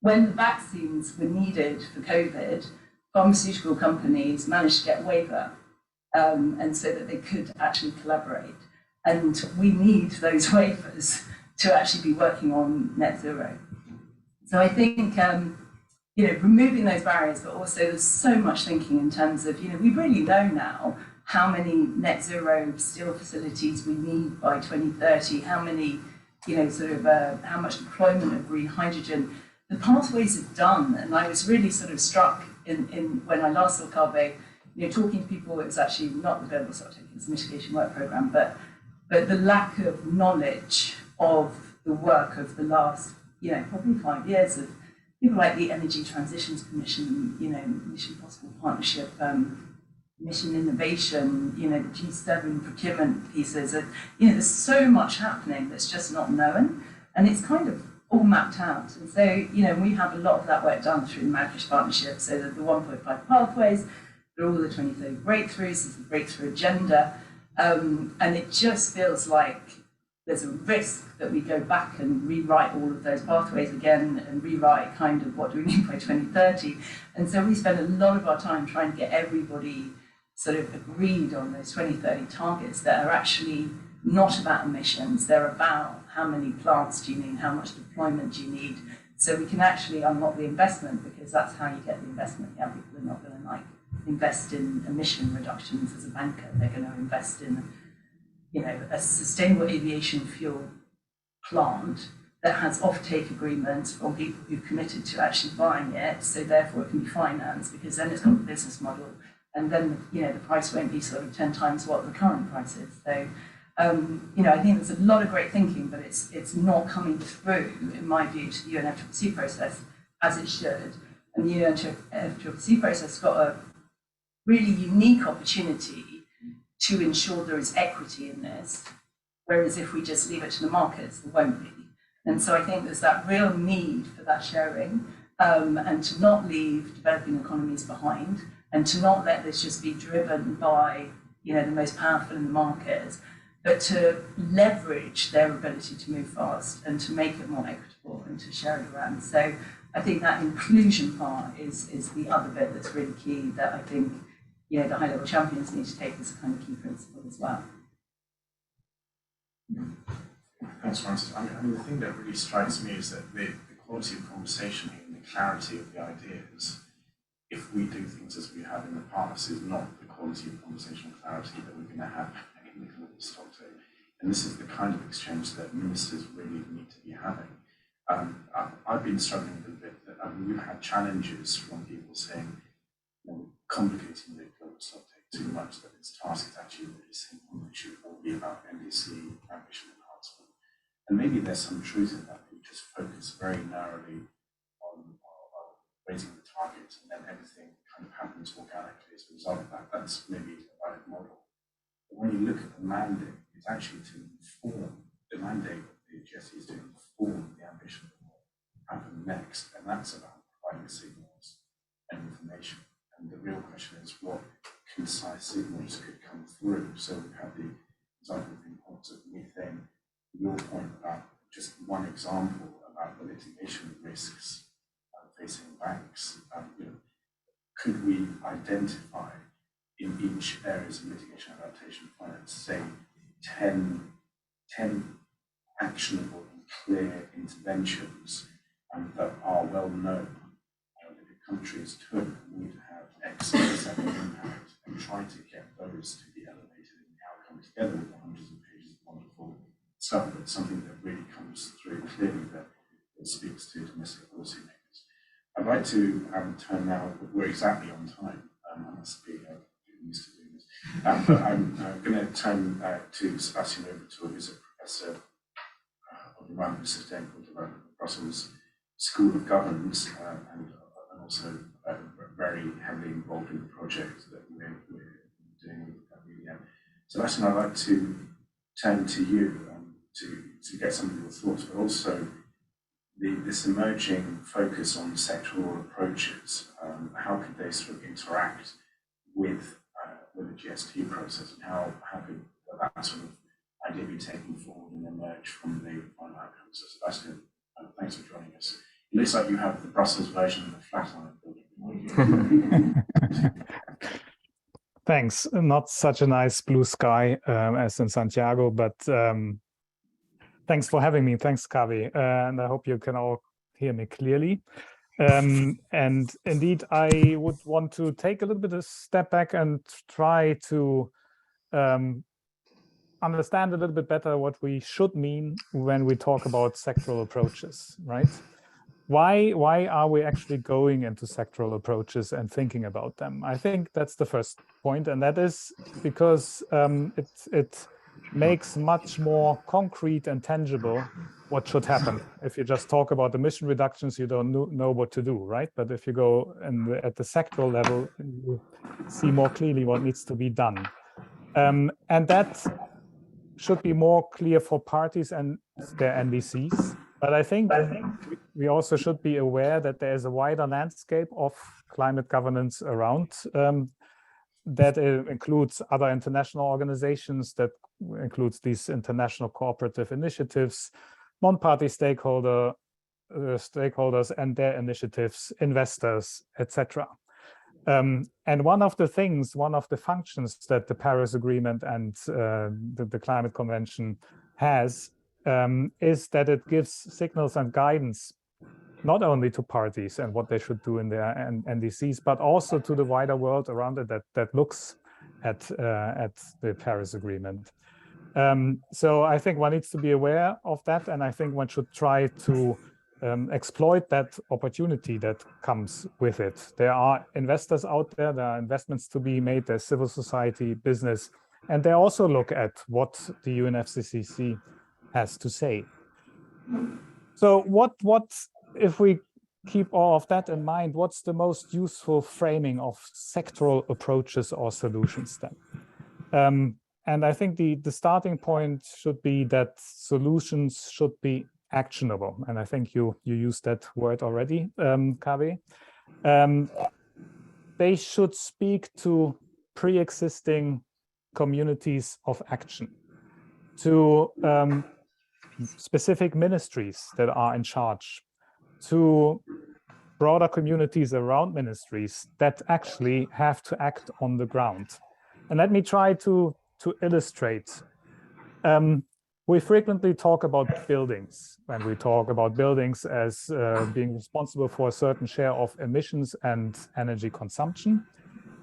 When the vaccines were needed for COVID, pharmaceutical companies managed to get a waiver, and so that they could actually collaborate. And we need those waivers to actually be working on net zero. So I think, removing those barriers, but also there's so much thinking in terms of, we really know now how many net zero steel facilities we need by 2030, how many, how much deployment of green hydrogen. The pathways are done, and I was really sort of struck in when I last saw Kaveh, talking to people. It was actually not the Global Stocktake, it's the mitigation work program, but the lack of knowledge of the work of the last, probably 5 years of people like the Energy Transitions Commission, Mission Possible Partnership, Mission Innovation, the G7 procurement pieces. There's so much happening that's just not known, and it's kind of all mapped out. And so, we have a lot of that work done through the Marrakesh Partnership. So that the 1.5 pathways, there are all the 2030 breakthroughs, there's the breakthrough agenda, and it just feels like there's a risk that we go back and rewrite all of those pathways again and rewrite kind of what do we need by 2030. And so we spend a lot of our time trying to get everybody sort of agreed on those 2030 targets that are actually not about emissions. They're about how many plants do you need, how much deployment do you need, so we can actually unlock the investment, because that's how you get the investment. Yeah, people are not going to invest in emission reductions as a banker. They're going to invest in a sustainable aviation fuel plant that has offtake agreements from people who've committed to actually buying it, so therefore it can be financed, because then it's got a business model, and then the price won't be sort of 10 times what the current price is. So I think there's a lot of great thinking, but it's not coming through, in my view, to the UNFCCC process as it should. And the UNFCCC process has got a really unique opportunity to ensure there is equity in this, whereas if we just leave it to the markets, there won't be. And so I think there's that real need for that sharing, and to not leave developing economies behind, and to not let this just be driven by the most powerful in the market, but to leverage their ability to move fast and to make it more equitable and to share it around. So I think that inclusion part is the other bit that's really key, that I think the high-level champions need to take as a kind of key principle as well. Thanks, Francis. I mean, the thing that really strikes me is that the quality of conversation and the clarity of the ideas, if we do things as we have in the past, is not the quality of conversational clarity that we're going to have in the Global Stocktake. And this is the kind of exchange that ministers really need to be having. I've been struggling a little bit that we've had challenges from people saying, complicating the Global Stocktake too much, that its task is actually really simple. It should all be about NDC, ambition enhancement. And maybe there's some truth in that. We just focus very narrowly on raising the targets, and then everything kind of happens organically as a result of that. That's maybe a valid model. But when you look at the mandate, it's actually to inform the mandate of the GSE is to inform the ambition of what will happen next, and that's about providing signals and information. And the real question is, what concise signals could come through? So we've had the example of the importance of methane. Your point about just one example about the litigation risks facing banks. Could we identify in each areas of mitigation adaptation finance, say 10 actionable and clear interventions that are well known that the countries took would have X percent impact, and try to get those to be elevated in the outcome together with the hundreds of pages of wonderful stuff, but something that really comes through clearly that speaks to domestic policymakers. I'd like to turn now, we're exactly on time, I must be used to doing this, but I'm going to turn to Sebastian Oberthür, who's a professor of environmental sustainable development at Brussels School of Governance, and also very heavily involved in the project that we're doing at Rhodium. Sebastian, I'd like to turn to you to get some of your thoughts, but also this emerging focus on sectoral approaches. How could they sort of interact with the GST process, and how could that sort of idea be taken forward and emerge from the final outcome? So Sebastian, thanks for joining us. It looks like you have the Brussels version of the Flatiron building. Thanks. Not such a nice blue sky as in Santiago, but Thanks for having me. Thanks, Kaveh. And I hope you can all hear me clearly. And indeed, I would want to take a little bit of a step back and try to understand a little bit better what we should mean when we talk about sectoral approaches, right? Why are we actually going into sectoral approaches and thinking about them? I think that's the first point, and that is because it makes much more concrete and tangible what should happen. If you just talk about emission reductions, you don't know what to do, right? But if you go at the sectoral level, you see more clearly what needs to be done. And that should be more clear for parties and their NDCs. But I think we also should be aware that there is a wider landscape of climate governance around that includes other international organizations, that includes these international cooperative initiatives, non-party stakeholders and their initiatives, investors, etc. And one of the functions that the Paris Agreement and the Climate Convention has is that it gives signals and guidance not only to parties and what they should do in their NDCs, but also to the wider world around it that looks at the Paris Agreement. So I think one needs to be aware of that, and I think one should try to exploit that opportunity that comes with it. There are investors out there, there are investments to be made, there's civil society, business, and they also look at what the UNFCCC has to say. So what if we keep all of that in mind, what's the most useful framing of sectoral approaches or solutions then? And I think the starting point should be that solutions should be actionable. And I think you used that word already, Kaveh. They should speak to pre-existing communities of action, to specific ministries that are in charge, to broader communities around ministries that actually have to act on the ground. And let me try to illustrate. We frequently talk about buildings, and we talk about buildings as being responsible for a certain share of emissions and energy consumption.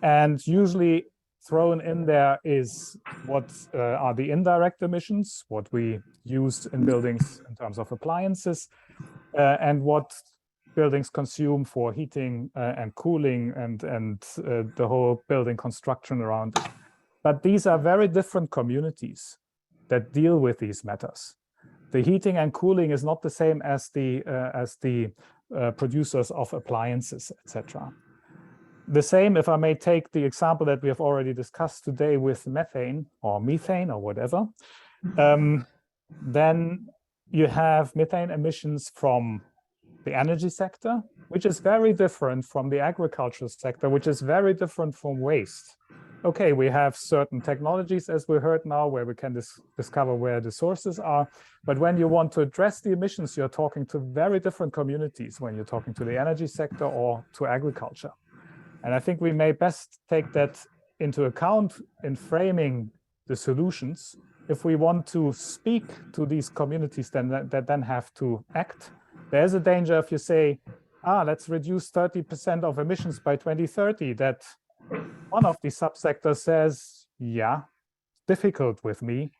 And usually thrown in there is what are the indirect emissions, what we use in buildings in terms of appliances, and what buildings consume for heating and cooling and the whole building construction around it. But these are very different communities that deal with these matters. The heating and cooling is not the same as the producers of appliances, etc. The same, if I may take the example that we have already discussed today with methane or whatever, then you have methane emissions from the energy sector, which is very different from the agricultural sector, which is very different from waste. Okay, we have certain technologies, as we heard now, where we can discover where the sources are. But when you want to address the emissions, you're talking to very different communities when you're talking to the energy sector or to agriculture. And I think we may best take that into account in framing the solutions. If we want to speak to these communities that then have to act, there's a danger if you say, let's reduce 30% of emissions by 2030, that one of the subsectors says, yeah, difficult with me,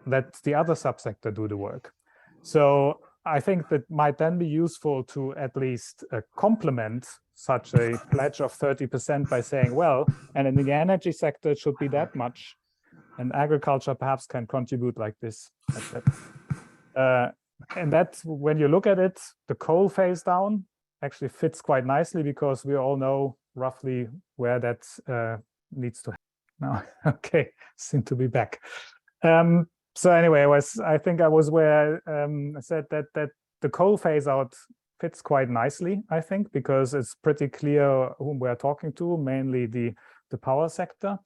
let the other subsector do the work. So I think that might then be useful to at least complement such a pledge of 30% by saying, well, and in the energy sector, it should be that much. And agriculture perhaps can contribute like this. And that's, when you look at it, the coal phase down actually fits quite nicely, because we all know roughly where that needs to happen. Now, okay, seem to be back. So anyway, I think I was where I said that the coal phase out fits quite nicely, I think, because it's pretty clear whom we're talking to, mainly the power sector.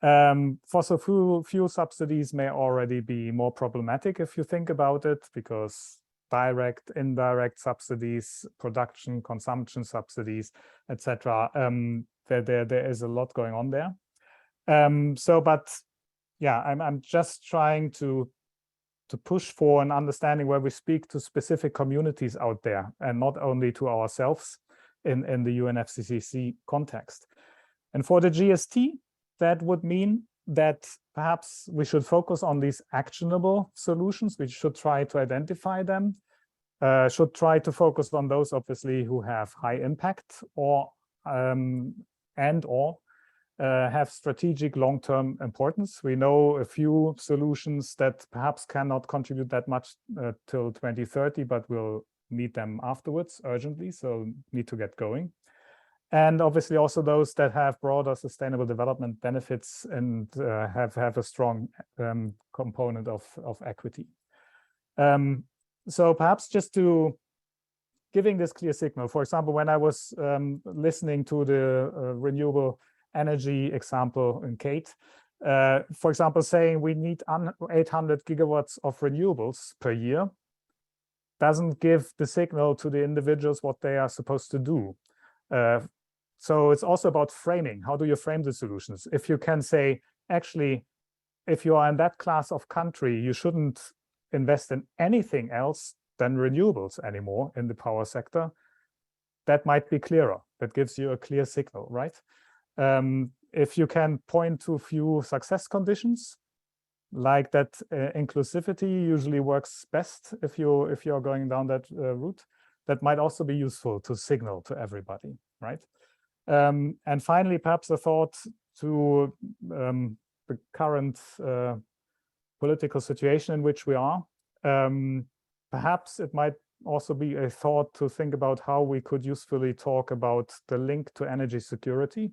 Fossil fuel subsidies may already be more problematic if you think about it, because direct, indirect subsidies, production, consumption subsidies, etc. There is a lot going on there. But yeah, I'm just trying to to push for an understanding where we speak to specific communities out there and not only to ourselves in the UNFCCC context. And for the GST, that would mean that perhaps we should focus on these actionable solutions. We should try to identify them, should try to focus on those obviously who have high impact or have strategic long-term importance. We know a few solutions that perhaps cannot contribute that much till 2030, but will need them afterwards urgently, so need to get going. And obviously also those that have broader sustainable development benefits and have a strong component of equity. So perhaps just to giving this clear signal, for example, when I was listening to the renewable energy example in Kate, for example, saying we need 800 gigawatts of renewables per year doesn't give the signal to the individuals what they are supposed to do. So it's also about framing. How do you frame the solutions? If you can say, actually, if you are in that class of country, you shouldn't invest in anything else than renewables anymore in the power sector, that might be clearer. That gives you a clear signal, right? If you can point to a few success conditions, like that inclusivity usually works best if you're going down that route, that might also be useful to signal to everybody, right? And finally, perhaps a thought to the current political situation in which we are. Perhaps it might also be a thought to think about how we could usefully talk about the link to energy security.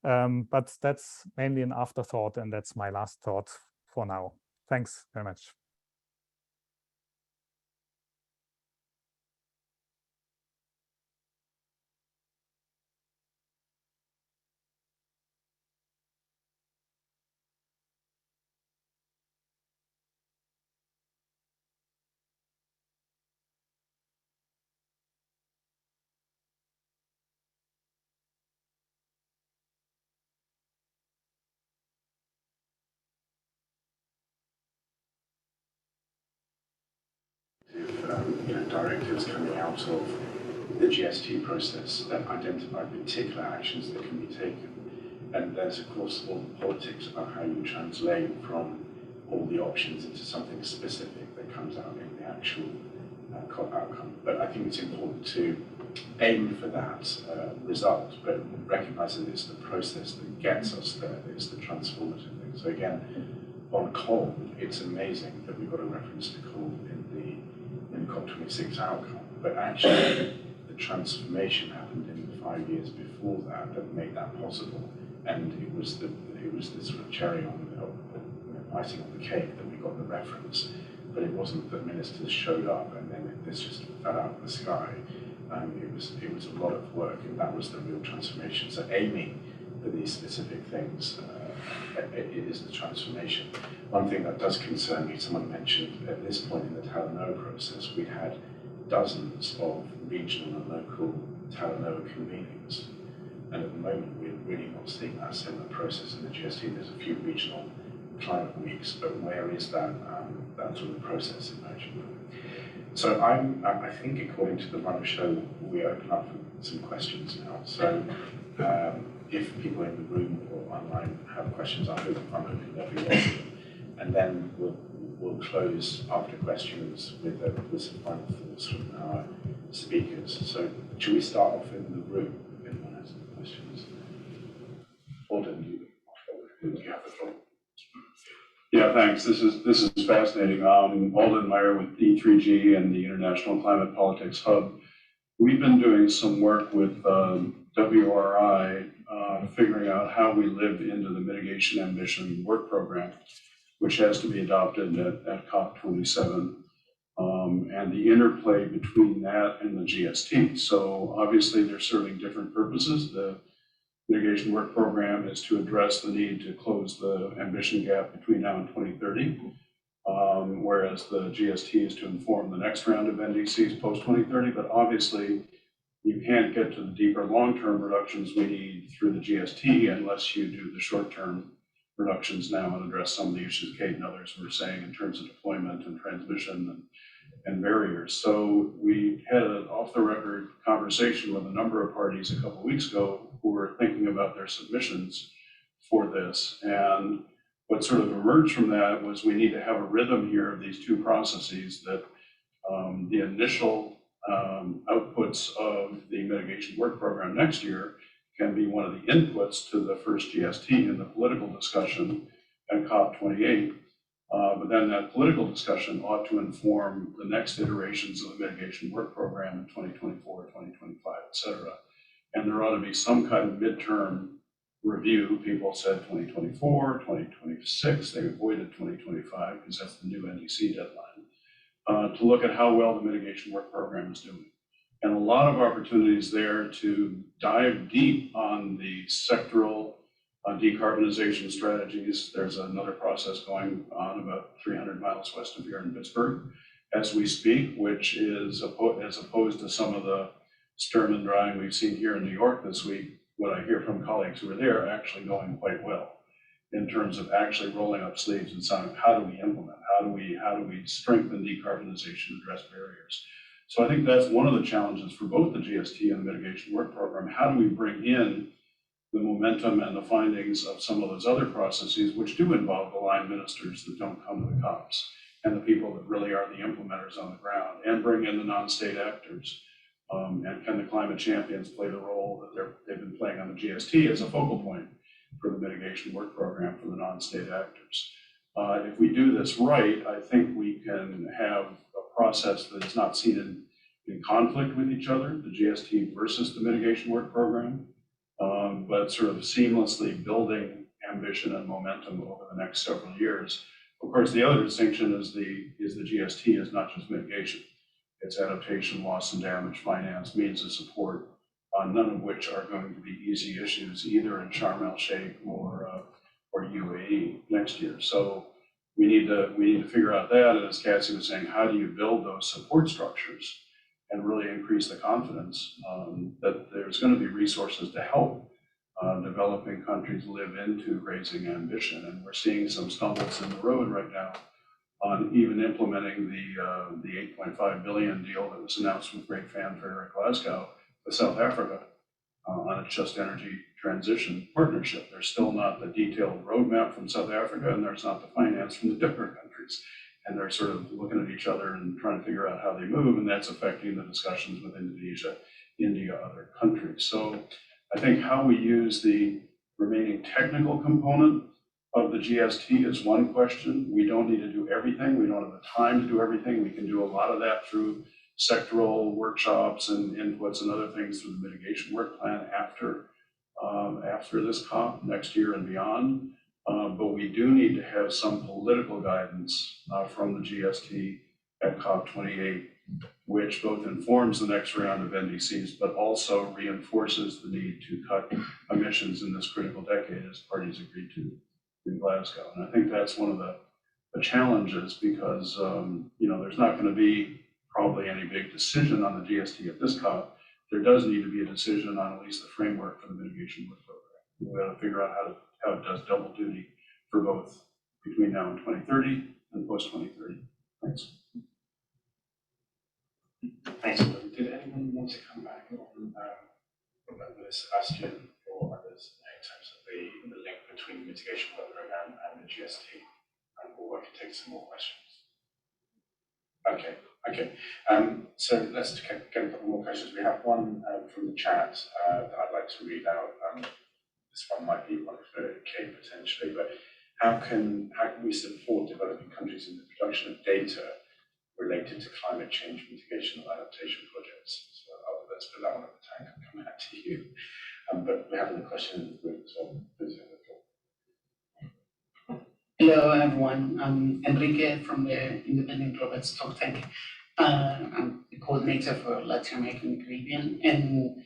But that's mainly an afterthought, and that's my last thought for now. Thanks very much. Directives coming out of the GST process that identify particular actions that can be taken. And there's, of course, all the politics about how you translate from all the options into something specific that comes out in the actual outcome. But I think it's important to aim for that result, but recognize that it's the process that gets us there, it's the transformative thing. So again, on coal, it's amazing that we've got a reference to coal in the COP26 outcome, but actually the transformation happened in the 5 years before that that made that possible, and it was the sort of cherry on the icing on the cake that we got the reference, but it wasn't that ministers showed up and then this just fell out of the sky. It was a lot of work, and that was the real transformation. So aiming for these specific things, it is the transformation. One thing that does concern me, someone mentioned at this point in the Talanoa process, we had dozens of regional and local Talanoa convenings. And at the moment, we're really not seeing that similar process in the GST. There's a few regional climate weeks, but where is that sort of process emerging? So I think according to the run of show, we open up for some questions now. So if people in the room or online have questions, I'm hoping they'll be welcome. And then we'll close after questions with some final thoughts from our speakers. So should we start off in the room if anyone has any questions? Alden, you have the floor. Yeah, thanks. This is fascinating. Alden Meyer with D3G and the International Climate Politics Hub. We've been doing some work with WRI, figuring out how we live into the mitigation ambition work program, which has to be adopted at COP27, and the interplay between that and the GST. So obviously they're serving different purposes. The mitigation work program is to address the need to close the ambition gap between now and 2030, whereas the GST is to inform the next round of NDCs post-2030, but obviously you can't get to the deeper long-term reductions we need through the GST unless you do the short-term reductions now and address some of the issues Kate and others were saying in terms of deployment and transmission and barriers. So we had an off-the-record conversation with a number of parties a couple of weeks ago who were thinking about their submissions for this. And what sort of emerged from that was we need to have a rhythm here of these two processes, that the initial outputs of the mitigation work program next year can be one of the inputs to the first GST in the political discussion at COP28. But then that political discussion ought to inform the next iterations of the mitigation work program in 2024, 2025, et cetera. And there ought to be some kind of midterm review. People said 2024, 2026. They avoided 2025 because that's the new NDC deadline, to look at how well the mitigation work program is doing. And a lot of opportunities there to dive deep on the sectoral decarbonization strategies. There's another process going on about 300 miles west of here in Pittsburgh as we speak, which is as opposed to some of the sturm and drang we've seen here in New York this week. What I hear from colleagues who are there actually going quite well in terms of actually rolling up sleeves and saying, how do we implement? How do we strengthen decarbonization, address barriers? So I think that's one of the challenges for both the GST and the mitigation work program. How do we bring in the momentum and the findings of some of those other processes, which do involve the line ministers that don't come to the COPs and the people that really are the implementers on the ground, and bring in the non-state actors? And can the climate champions play the role that they've been playing on the GST as a focal point for the mitigation work program for the non-state actors? If we do this right, I think we can have a process that is not seen in conflict with each other, the GST versus the mitigation work program, but sort of seamlessly building ambition and momentum over the next several years. Of course, the other distinction is the GST is not just mitigation. It's adaptation, loss and damage, finance, means of support, none of which are going to be easy issues either in Sharm el-Sheikh or UAE next year. So we need to figure out that, and as Cassie was saying, how do you build those support structures and really increase the confidence that there's going to be resources to help developing countries live into raising ambition. And we're seeing some stumbles in the road right now on even implementing the 8.5 billion deal that was announced with great fanfare at Glasgow with South Africa on a just energy transition partnership. There's still not the detailed roadmap from South Africa, and there's not the finance from the donor countries. And they're sort of looking at each other and trying to figure out how they move, and that's affecting the discussions with Indonesia, India, other countries. So I think how we use the remaining technical component of the GST is one question. We don't need to do everything. We don't have the time to do everything. We can do a lot of that through sectoral workshops and inputs and other things through the mitigation work plan after this COP next year and beyond. But we do need to have some political guidance from the GST at COP28, which both informs the next round of NDCs, but also reinforces the need to cut emissions in this critical decade as parties agreed to in Glasgow. And I think that's one of the challenges, because there's not going to be probably any big decision on the GST at this COP. There does need to be a decision on at least the framework for the mitigation work program. We got to figure out how it does double duty for both between now and 2030 and post 2030. Thanks. Thanks. Did anyone want to come back on whether Sebastian or others in terms of the link between the mitigation work program and the GST? And we'll take some more questions. Okay. So let's get a couple more questions. We have one from the chat that I'd like to read out. This one might be one for Kate potentially, but how can we support developing countries in the production of data related to climate change mitigation or adaptation projects? So let's put that one at the tank and come back to you. But we have another question in the group as well. Please have the floor. Hello everyone, I'm Enrique from the Independent Global Stocktake. I'm the coordinator for Latin America and Caribbean, and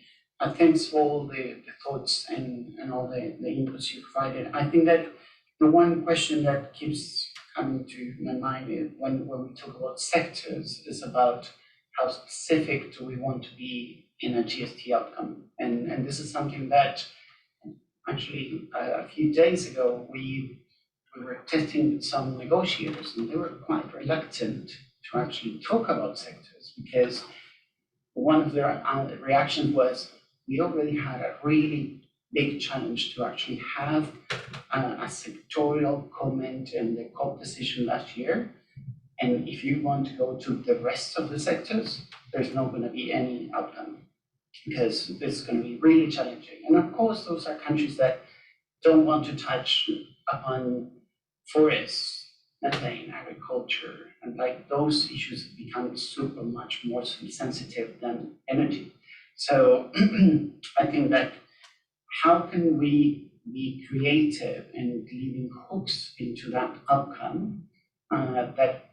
thanks for all the thoughts and all the inputs you provided. I think that the one question that keeps coming to my mind is when we talk about sectors is about how specific do we want to be in a GST outcome. And this is something that actually a few days ago we we were testing with some negotiators, and they were quite reluctant to actually talk about sectors because one of their reactions was, we already had a really big challenge to actually have a sectorial comment in the COP decision last year. And if you want to go to the rest of the sectors, there's not going to be any outcome because this is going to be really challenging. And of course, those are countries that don't want to touch upon forests, methane, agriculture, and like those issues have become super much more sensitive than energy. So I think that how can we be creative in leaving hooks into that outcome that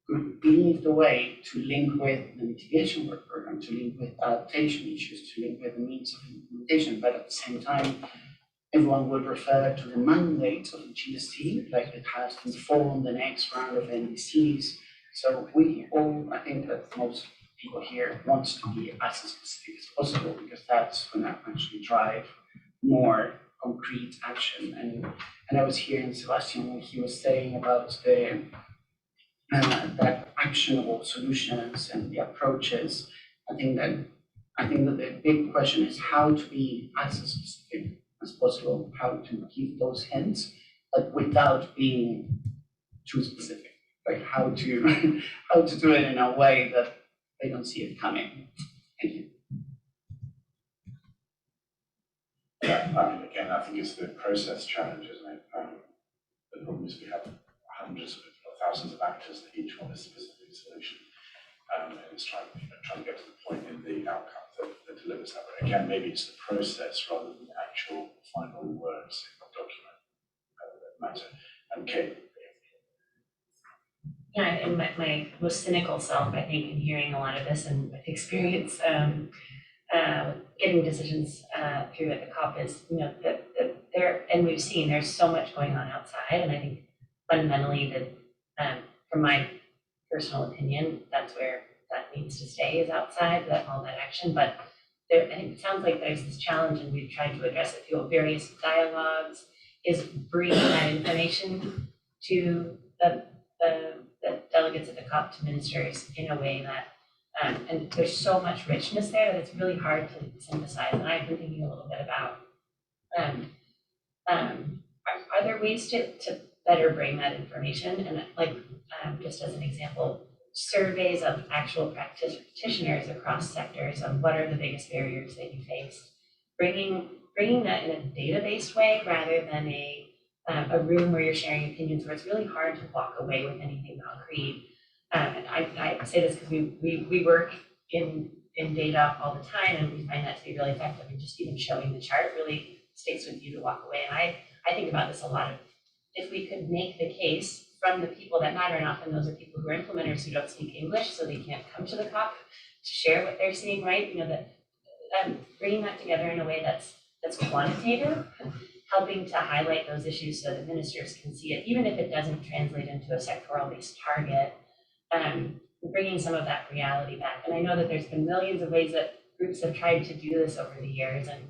could lead the way to link with the mitigation work program, to link with adaptation issues, to link with the means of implementation, but at the same time, everyone would refer to the mandate of the GST, like it has informed the next round of NDCs. So we all, I think that most people here want to be as specific as possible because that's going to actually drive more concrete action. And I was hearing Sebastian when he was saying about the that actionable solutions and the approaches. I think that the big question is how to be as specific as possible, how to give those hints, but without being too specific. Like how to how to do it in a way that they don't see it coming. Thank you. Yeah, I mean, again, I think it's the process challenge, isn't it? The problem is we have hundreds of thousands of actors that each want a specific solution, and it's trying to get to the point in the outcome that delivers that. But again, maybe it's the process rather than the actual final words in the document that matter. And Kate. Yeah, and my most cynical self, I think, in hearing a lot of this and experience getting decisions through at the COP is, that there, and we've seen there's so much going on outside, and I think fundamentally that, from my personal opinion, that's where that needs to stay, is outside, all that action. But there, I think it sounds like there's this challenge, and we've tried to address it through various dialogues, is bringing that information to the delegates at the COP, to ministers, in a way that, and there's so much richness there that it's really hard to synthesize. And I've been thinking a little bit about, are there ways to better bring that information? And like, just as an example, surveys of actual practitioners across sectors on what are the biggest barriers that you face, bringing that in a database way rather than a room where you're sharing opinions where it's really hard to walk away with anything concrete. And I say this because we work in data all the time, and we find that to be really effective. And just even showing the chart really sticks with you to walk away. And I think about this a lot. If we could make the case from the people that matter, and often those are people who are implementers who don't speak English, so they can't come to the COP to share what they're seeing, right? That bringing that together in a way that's quantitative, helping to highlight those issues so that ministers can see it, even if it doesn't translate into a sectoral-based target, bringing some of that reality back. And I know that there's been millions of ways that groups have tried to do this over the years, and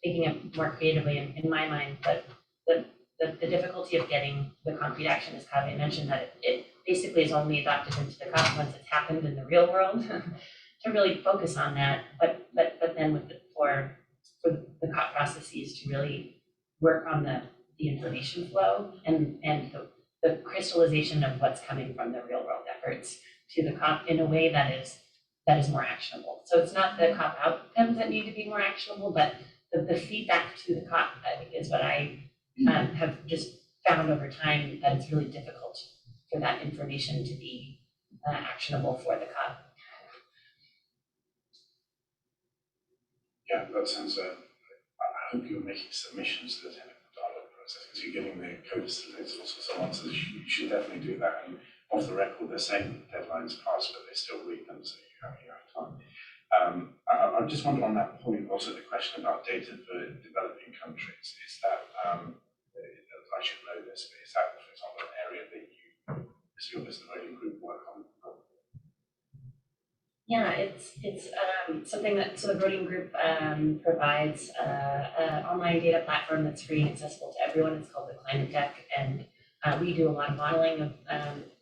thinking of more creatively in my mind, but the difficulty of getting the concrete action, as Kaveh mentioned, that it basically is only adopted into the COP once it's happened in the real world, to really focus on that, but then for the COP processes to really work on the information flow and the crystallization of what's coming from the real world efforts to the COP in a way that is more actionable. So it's not the COP outcomes that need to be more actionable, but the feedback to the COP, I think, is what I have just found over time, that it's really difficult for that information to be actionable for the COP. Yeah, that sounds. I hope you're making submissions to the technical dialogue process, because you're getting the co-facilitators also so on. So you should definitely do that. And off the record, they're saying deadlines pass, but they still read them, so you have time. I just wonder on that point, also the question about data for developing countries. Is that I should know this, but is that, for example, an area that you, as the Rhodium group, work on? Yeah, it's something that, so the Rhodium group provides an online data platform that's free and accessible to everyone. It's called the Climate Deck, and We do a lot of modeling of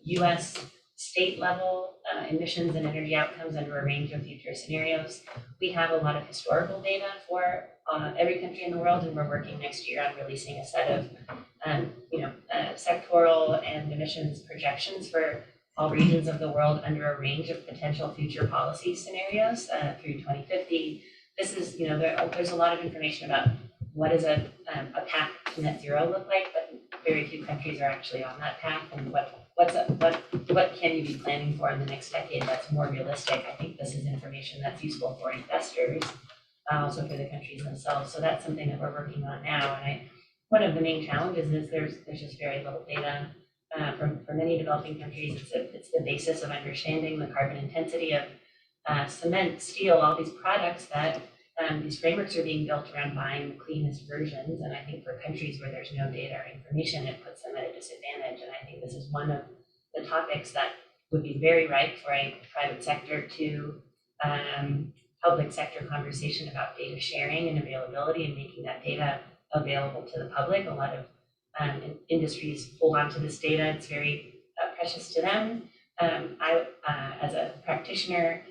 US state level emissions and energy outcomes under a range of future scenarios. We have a lot of historical data for every country in the world, and we're working next year on releasing a set of sectoral and emissions projections for all regions of the world under a range of potential future policy scenarios through 2050. This is, there's a lot of information about what does a path to net zero look like, but very few countries are actually on that path. And what can you be planning for in the next decade that's more realistic? I think this is information that's useful for investors, also for the countries themselves. So that's something that we're working on now. And one of the main challenges is there's just very little data for many developing countries. It's the basis of understanding the carbon intensity of cement, steel, all these products that these frameworks are being built around buying the cleanest versions. And I think for countries where there's no data or information, it puts them at a disadvantage. And I think this is one of the topics that would be very ripe for a private sector to public sector conversation about data sharing and availability and making that data available to the public. A lot of industries hold on to this data. It's very precious to them. I, as a practitioner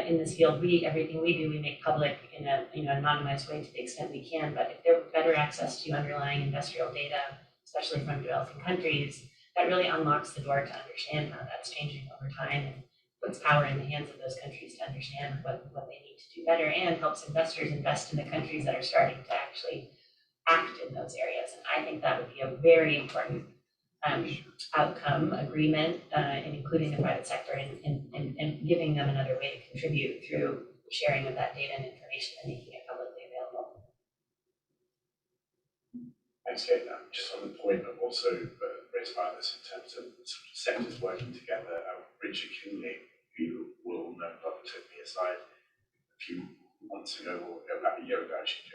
in this field, everything we do, we make public in a anonymized way to the extent we can. But if there were better access to underlying industrial data, especially from developing countries, that really unlocks the door to understand how that's changing over time and puts power in the hands of those countries to understand what they need to do better, and helps investors invest in the countries that are starting to actually act in those areas. And I think that would be a very important outcome agreement, and including the private sector and giving them another way to contribute through sharing of that data and information and making it publicly available. Thanks, Kate. Just on the point of also raised by this in terms of sort of sectors working together, Richard Kinley, who will know, took me aside a few months ago, or about a year ago, actually,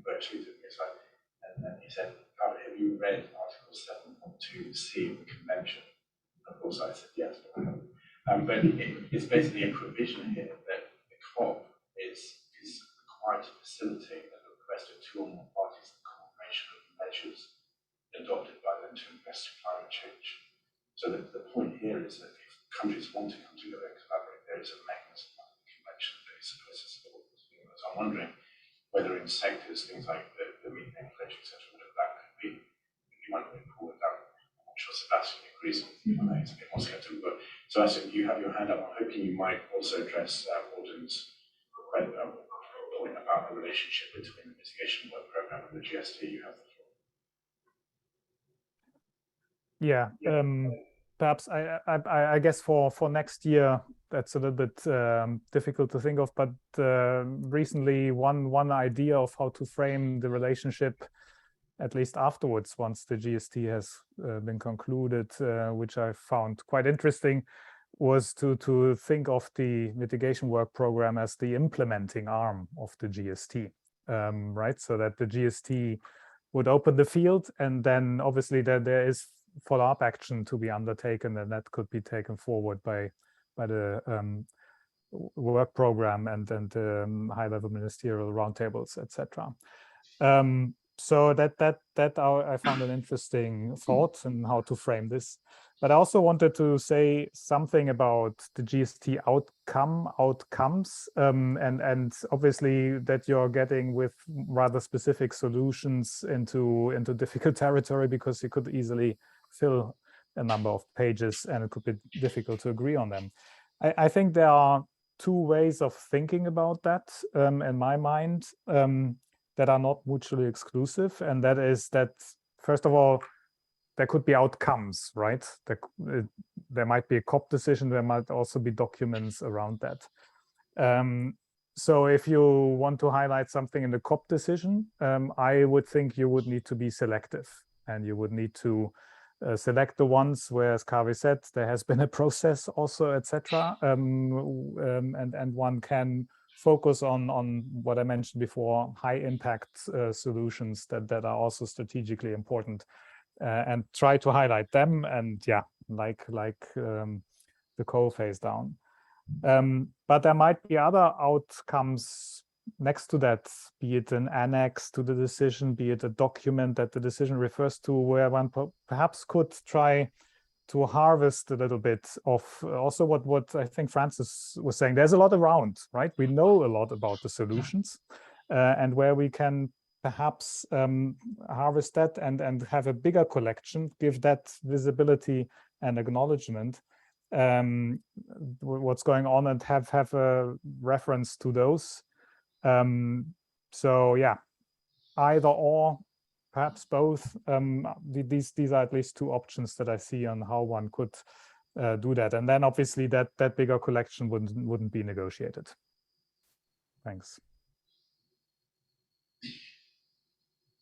virtually took me aside, and then he said, "Kaveh, have you read Article 7.2c of the Convention?" Of course, I said yes, but I haven't. But it's basically a provision here that the COP is required to facilitate the request of two or more parties the coordination of measures adopted by them to address climate change. So the point here is that if countries want to come together and collaborate, there is a mechanism like the Convention that is supposed to support this. So I'm wondering whether in sectors, things like the methane pledge, etc., whether that could be, if you want to move forward, that I'm not sure Sebastian agrees with you on that, it's a bit more skeptical. But Sebastian, you have your hand up. I'm hoping you might also address Alden's point about the relationship between the mitigation work program and the GST. You have the floor. Yeah, perhaps I guess for next year, that's a little bit difficult to think of, but recently one idea of how to frame the relationship, at least afterwards, once the GST has been concluded, which I found quite interesting, was to think of the mitigation work program as the implementing arm of the GST, right? So that the GST would open the field, and then obviously there is follow-up action to be undertaken, and that could be taken forward by the work program and high-level ministerial roundtables, etc. So that I found an interesting thought in how to frame this. But I also wanted to say something about the GST outcomes, and obviously that you're getting with rather specific solutions into difficult territory, because you could easily fill a number of pages and it could be difficult to agree on them. I think there are two ways of thinking about that in my mind that are not mutually exclusive, and that is that, first of all, there could be outcomes, right? There might be a COP decision, there might also be documents around that. So if you want to highlight something in the COP decision, I would think you would need to be selective, and you would need to select the ones where, as Kaveh said, there has been a process also, etc. And one can focus on what I mentioned before, high impact solutions that are also strategically important, and try to highlight them, and yeah, like the coal phase down. But there might be other outcomes next to that, be it an annex to the decision, be it a document that the decision refers to, where one perhaps could try to harvest a little bit of also what I think Francis was saying. There's a lot around, right? We know a lot about the solutions, and where we can perhaps harvest that and have a bigger collection, give that visibility and acknowledgement, what's going on, and have a reference to those. So yeah, either or, perhaps both. These are at least two options that I see on how one could do that. And then obviously that bigger collection wouldn't be negotiated. Thanks.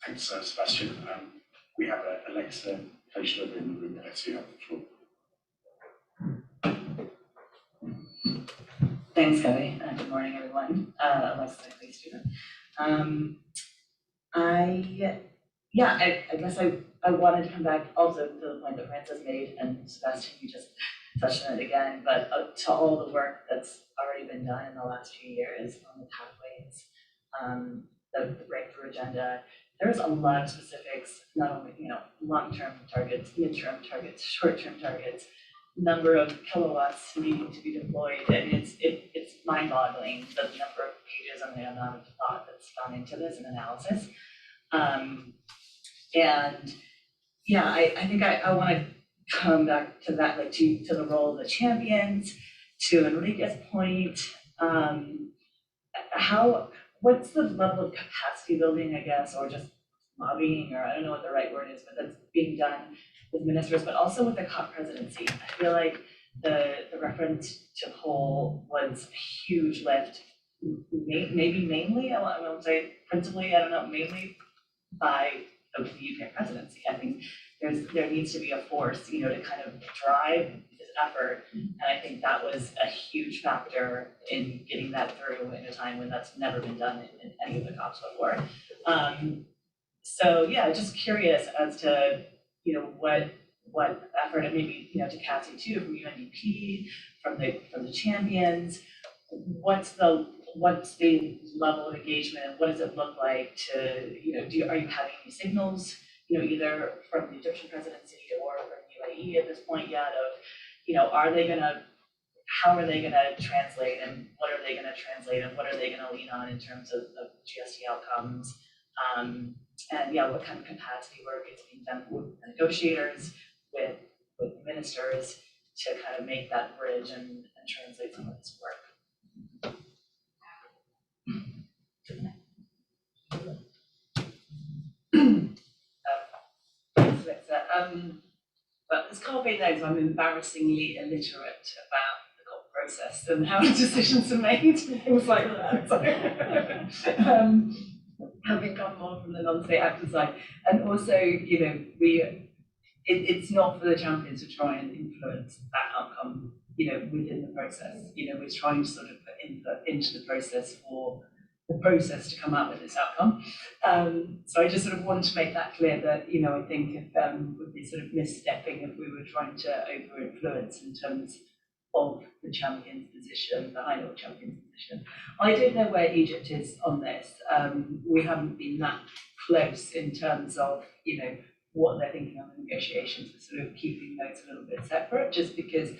Thanks, Sebastian. We have Alexa placed over in the room. Alexa, you have the floor. Thanks, Kaveh. Good morning, everyone. Alexa, please, student. I guess I wanted to come back also to the point that Francis made, and Sebastian, you just touched on it again, but to all the work that's already been done in the last few years on the pathways, the breakthrough agenda. There's a lot of specifics, not only long-term targets, mid-term targets, short-term targets, number of kilowatts needing to be deployed. I mean, it's mind-boggling the number of pages and the amount of thought that's gone into this and analysis. And yeah, I think I want to come back to that, like to the role of the champions, to Enrique's point. What's the level of capacity building, I guess, or just lobbying, or I don't know what the right word is, but that's being done with ministers, but also with the COP presidency. I feel like the reference to coal was a huge lift, maybe mainly, I won't say principally, I don't know, mainly by the UK presidency. I think there needs to be a force, to kind of drive this effort, and I think that was a huge factor in getting that through in a time when that's never been done in any of the COPs before. So yeah, just curious as to what effort, and maybe to Cassie too, from UNDP, from the champions, what's the level of engagement, and what does it look like to are you having any signals either from the Egyptian presidency or from UAE at this point yet of how are they gonna translate, and what are they gonna translate, and what are they gonna lean on in terms of GST outcomes, and yeah, what kind of capacity work is being done with the negotiators, with ministers, to kind of make that bridge and translate some of this work. But as Kaveh knows, I'm embarrassingly illiterate about the COP process and how decisions are made and things like that. So, having come more from the non-state actor side, and also, it's not for the champions to try and influence that outcome, within the process. We're trying to sort of put input into the process for the process to come out with this outcome. So I just sort of want to make that clear that, I think if would be sort of misstepping if we were trying to over-influence in terms of the champion's position, the high-level champion's position. I don't know where Egypt is on this. We haven't been that close in terms of, what they're thinking on the negotiations. We're sort of keeping those a little bit separate, just because,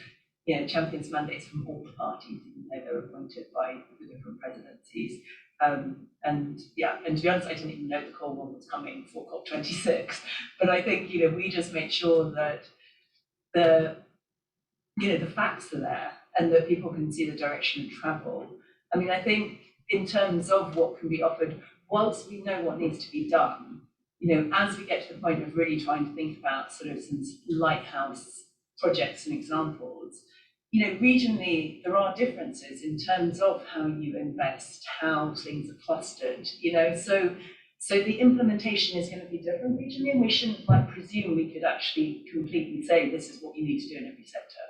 champions mandates from all the parties, even though they're appointed by the different presidencies. And to be honest, I didn't even know the call one was coming for COP26. But I think, we just make sure that the facts are there and that people can see the direction of travel. I mean, I think in terms of what can be offered, whilst we know what needs to be done, as we get to the point of really trying to think about sort of some lighthouse projects and examples, regionally, there are differences in terms of how you invest, how things are clustered, so the implementation is going to be different regionally, and we shouldn't presume we could actually completely say this is what you need to do in every sector.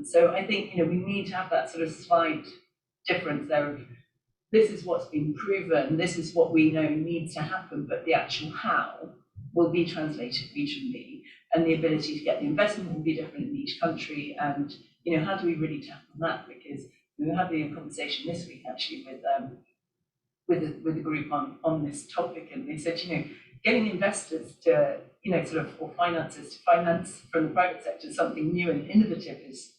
So I think, we need to have that sort of slight difference there of this is what's been proven, this is what we know needs to happen, but the actual how will be translated regionally, and the ability to get the investment will be different in each country. And how do we really tackle that? Because we were having a conversation this week actually with with a group on this topic, and they said, getting investors to, or financiers to finance from the private sector something new and innovative is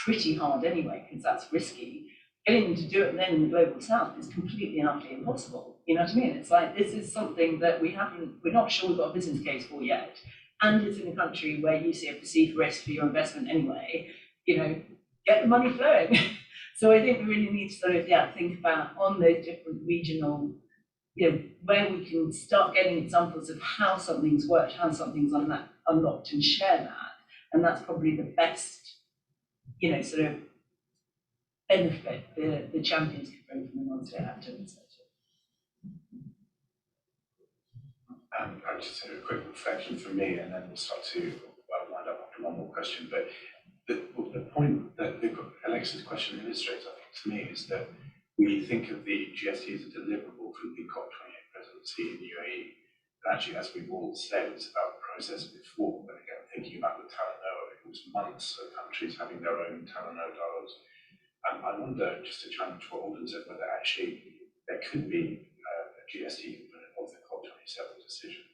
pretty hard anyway, because that's risky. Getting them to do it then in the global south is completely and utterly impossible. You know what I mean? It's like, this is something that we're not sure we've got a business case for yet. And it's in a country where you see a perceived risk for your investment anyway, get the money flowing. So I think we really need to sort of, think about on those different regional, where we can start getting examples of how something's worked, how something's unlocked, and share that. And that's probably the best, sort of benefit the champions can bring from the non-state actor perspective. I'll just do a quick reflection from me, and then we'll start to wind up after one more question. But the point that Alexa's question illustrates, I think, to me, is that we think of the GST as a deliverable for the COP28 presidency in the UAE. But actually, as we've all said, it's about the process before. But again, thinking about the Talanoa, it was months of countries having their own Talanoa dialogues. And I wonder, just to challenge what Alden said, whether actually there could be a GST component of the COP27 decision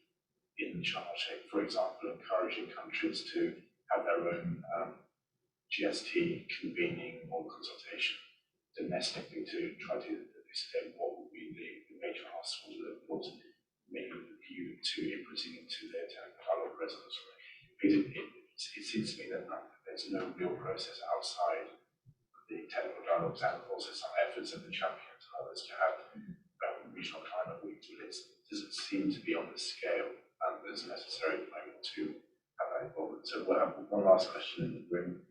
in Sharm el-Sheikh, for example, encouraging countries to have their own GST convening or consultation domestically to try to elucidate what would be the major obstacles that of course maybe with a view to inputting into their technical dialogue resolution. Because it seems to me that there's no real process outside the technical dialogues, and also some efforts of the champions and others to have regional climate weeks, but it doesn't seem to be on the scale that's necessary at the moment to have that involvement. So we'll have one last question in the room.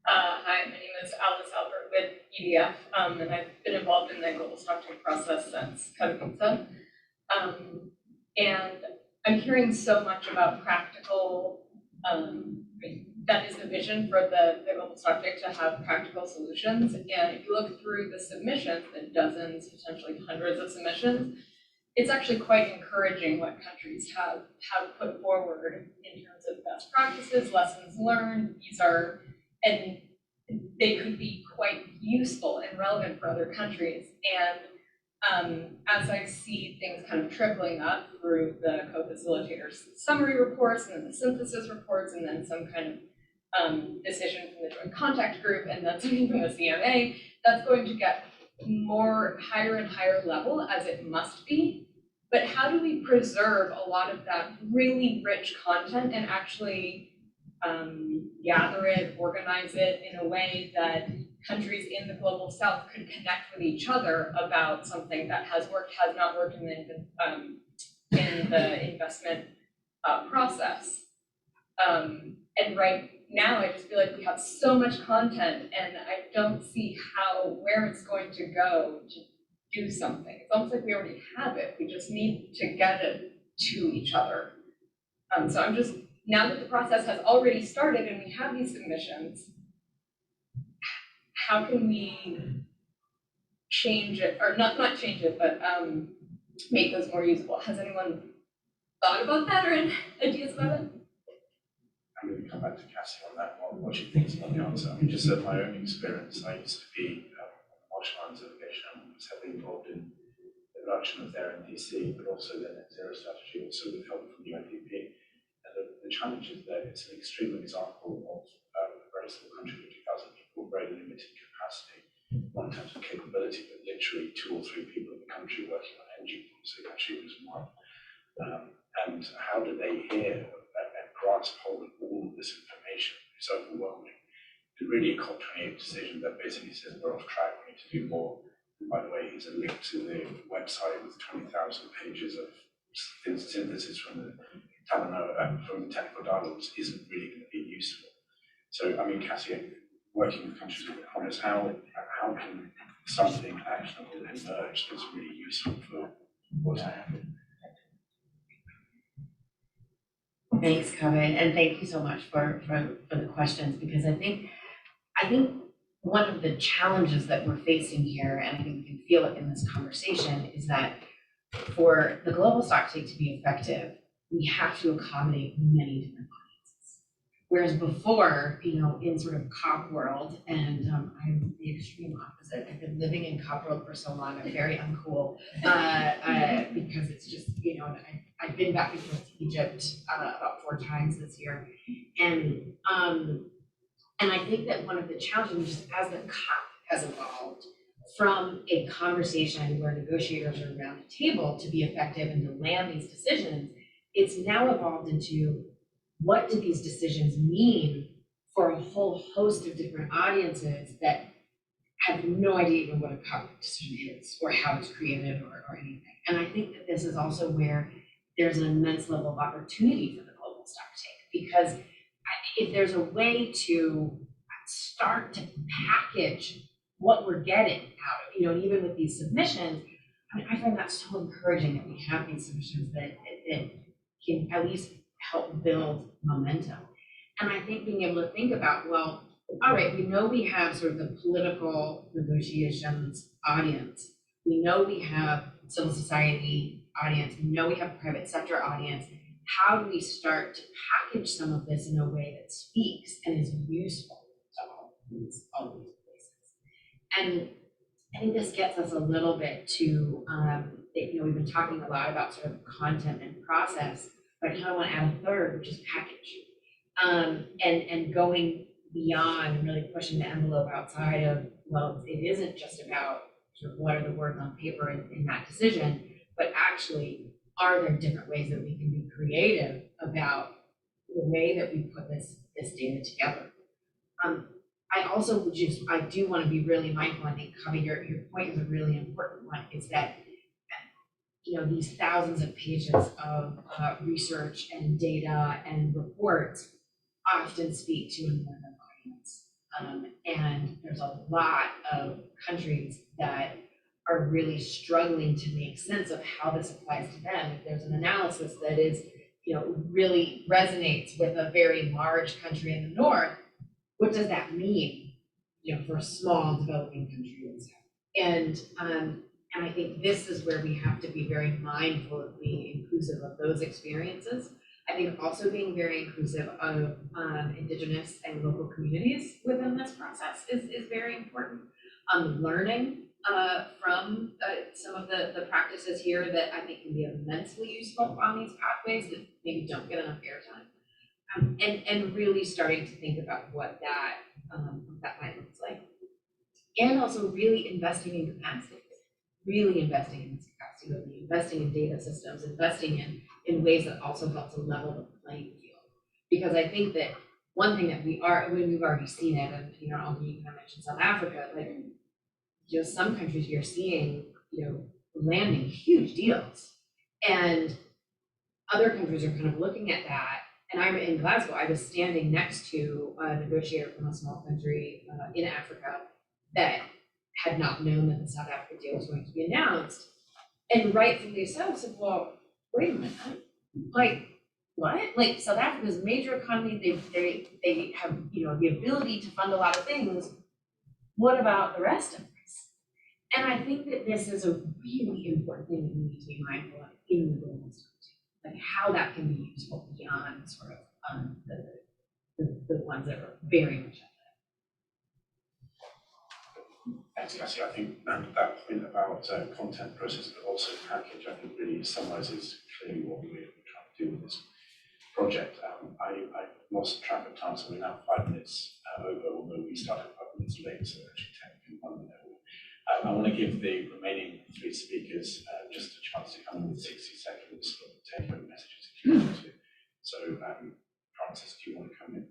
Hi, my name is Alice Albert with EDF, and I've been involved in the Global Stocktake process since Kaveh. And I'm hearing so much about practical, that is the vision for the Global Stocktake, to have practical solutions. And if you look through the submissions, the dozens, potentially hundreds of submissions, it's actually quite encouraging what countries have put forward in terms of best practices, lessons learned. And they could be quite useful and relevant for other countries. And as I see things kind of trickling up through the co-facilitators' summary reports, and then the synthesis reports, and then some kind of decision from the joint contact group, and then something from the CMA, that's going to get more higher and higher level, as it must be. But how do we preserve a lot of that really rich content and actually gather it, organize it in a way that countries in the global south could connect with each other about something that has worked, has not worked in the investment process. And right now, I just feel like we have so much content, and I don't see where it's going to go to do something. It's almost like we already have it. We just need to get it to each other. So I'm just, now that the process has already started and we have these submissions, how can we change it, or not change it, but make those more usable? Has anyone thought about that or any ideas about it? I'm going to come back to Cassie on that one, what she thinks about the answer. I mean, just in my own experience, I used to be Marshall's delegation and was heavily involved in the production of their NDC, but also their net zero strategy, also with help from UNDP. And the challenge is that it's an extreme example of a very small country with 2,000 people, very limited capacity, not in terms of capability, but literally 2 or 3 people in the country working on energy policy. Actually, it was one. And how do they hear and grasp hold of all of this information? It's overwhelming. It's really a COP28 decision that basically says we're off track, we need to do more. And by the way, here's a link to the website with 20,000 pages of synthesis from the Talanoa, from the technical dialogues isn't really going to be useful. So, I mean, Cassie, working with countries with promise, how can something actionable emerge that's really useful for what's happening? Thanks, Kaveh, and thank you so much for the questions, because I think one of the challenges that we're facing here, and I think you can feel it in this conversation, is that for the global stocktake to be effective, we have to accommodate many different audiences. Whereas before, in sort of COP world, and I'm the extreme opposite. I've been living in COP world for so long. I'm very uncool because it's just, I've been back and forth to Egypt about 4 times this year, and I think that one of the challenges, just as the COP has evolved from a conversation where negotiators are around the table to be effective and to land these decisions, it's now evolved into, what do these decisions mean for a whole host of different audiences that have no idea even what a COP decision is or how it's created or anything. And I think that this is also where there's an immense level of opportunity for the global stocktake, because if there's a way to start to package what we're getting out of, and even with these submissions, I find that so encouraging that we have these submissions that can at least help build momentum. And I think being able to think about, well, all right, we know we have sort of the political negotiations audience. We know we have civil society audience. We know we have private sector audience. How do we start to package some of this in a way that speaks and is useful to all these places? And I think this gets us a little bit to, we've been talking a lot about sort of content and process, but I kind of want to add a third, which is package, and going beyond and really pushing the envelope outside of, well, it isn't just about sort of what are the words on paper in that decision, but actually, are there different ways that we can be creative about the way that we put this data together? I also I do want to be really mindful. I think, Kaveh, your point is a really important one, is that these thousands of pages of research and data and reports often speak to a northern audience. And there's a lot of countries that are really struggling to make sense of how this applies to them. If there's an analysis that is, really resonates with a very large country in the north, what does that mean, for a small developing country in the south? And I think this is where we have to be very mindful of being inclusive of those experiences. I think also being very inclusive of Indigenous and local communities within this process is very important. Learning from some of the practices here that I think can be immensely useful on these pathways that maybe don't get enough airtime. And really starting to think about what that might look like. And also really investing in capacity. Really investing in this capacity, investing in data systems, investing in ways that also help to level the playing field. Because I think that one thing that we've already seen it, and you kind of mentioned South Africa, some countries you're seeing, landing huge deals, and other countries are kind of looking at that. And I'm in Glasgow. I was standing next to a negotiator from a small country in Africa that had not known that the South Africa deal was going to be announced, and rightfully so said, well, wait a minute, what? South Africa's a major economy, they have the ability to fund a lot of things. What about the rest of this? And I think that this is a really important thing that we need to be mindful of in the global stocktake, how that can be useful beyond sort of the ones that are very much at Thanks, Cassie. I think that point about content process, but also package, I think really summarizes clearly what we're trying to do with this project. I lost track of time, so we're now 5 minutes over, although we started 5 minutes late, so actually 10 1 minute. I want to give the remaining 3 speakers just a chance to come in with 60 seconds of take-home messages if you want to. So, Francis, do you want to come in?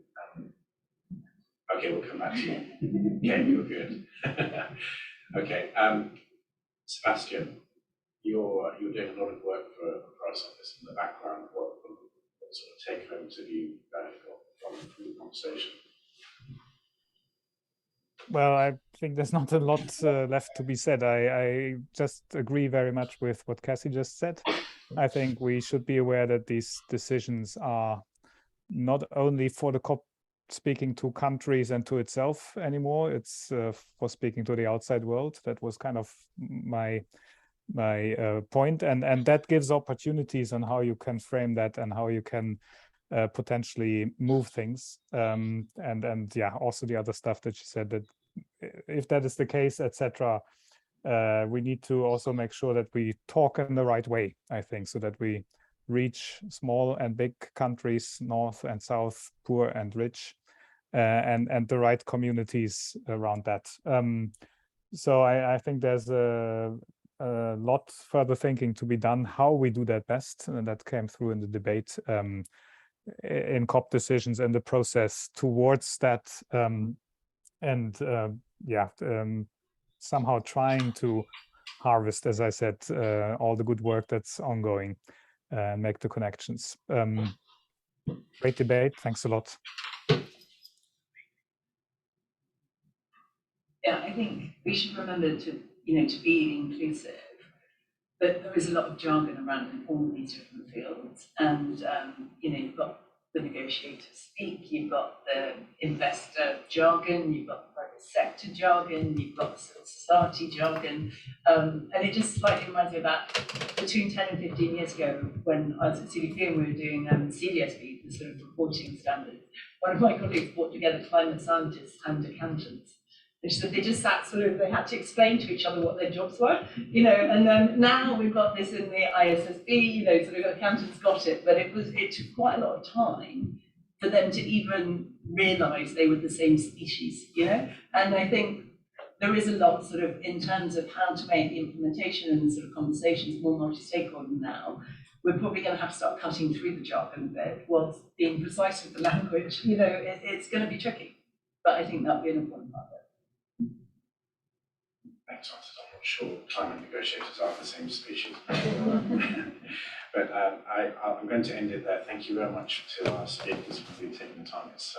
Okay, we'll come back to you. Yeah, you're good. Okay, Sebastian, you're doing a lot of work for us on this in the background. What sort of take-homes have you got from the conversation? Well, I think there's not a lot left to be said. I just agree very much with what Cassie just said. I think we should be aware that these decisions are not only for the COP speaking to countries and to itself anymore. It's for speaking to the outside world. That was kind of my point, and that gives opportunities on how you can frame that and how you can potentially move things. And yeah, also the other stuff that you said, that if that is the case, etc., we need to also make sure that we talk in the right way, I think, so that we reach small and big countries, north and south, poor and rich, and the right communities around that. So I think there's a lot further thinking to be done how we do that best, and that came through in the debate in COP decisions and the process towards that, somehow trying to harvest, as I said, all the good work that's ongoing and make the connections. Great debate. Thanks a lot. Yeah, I think we should remember to be inclusive. But there is a lot of jargon around in all these different fields, and you've got the negotiator speak, you've got the investor jargon, you've got the private sector jargon, you've got the civil society jargon, and it just slightly reminds me of that between 10 and 15 years ago when I was at CDP and we were doing CDSB, the sort of reporting standards. One of my colleagues brought together climate scientists and accountants. They just sat they had to explain to each other what their jobs were, and then now we've got this in the ISSB, so we've got accountants got it, but it took quite a lot of time for them to even realise they were the same species, and I think there is a lot sort of in terms of how to make the implementation and sort of conversations more multi-stakeholder now. We're probably going to have to start cutting through the jargon a bit, whilst being precise with the language, it's going to be tricky, but I think that'll be an important part of it. Thanks, I'm not sure climate negotiators are the same species. But I'm going to end it there. Thank you very much to our speakers for really taking the time. It's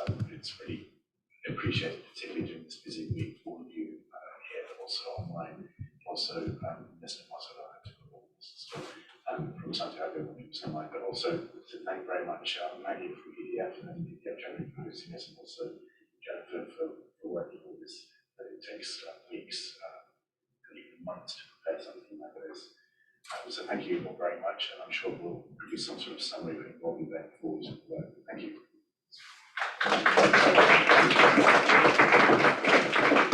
really appreciated, particularly during this busy week, all of you here, but also online, also listening Marcelo from Santiago when he was online, but also to thank very much Maggie from EDF and EDF January for hosting us, and also Jennifer for working all this. It takes weeks and even months to prepare something like this. So thank you all very much, and I'm sure we'll produce some sort of summary involving that forward work. Thank you.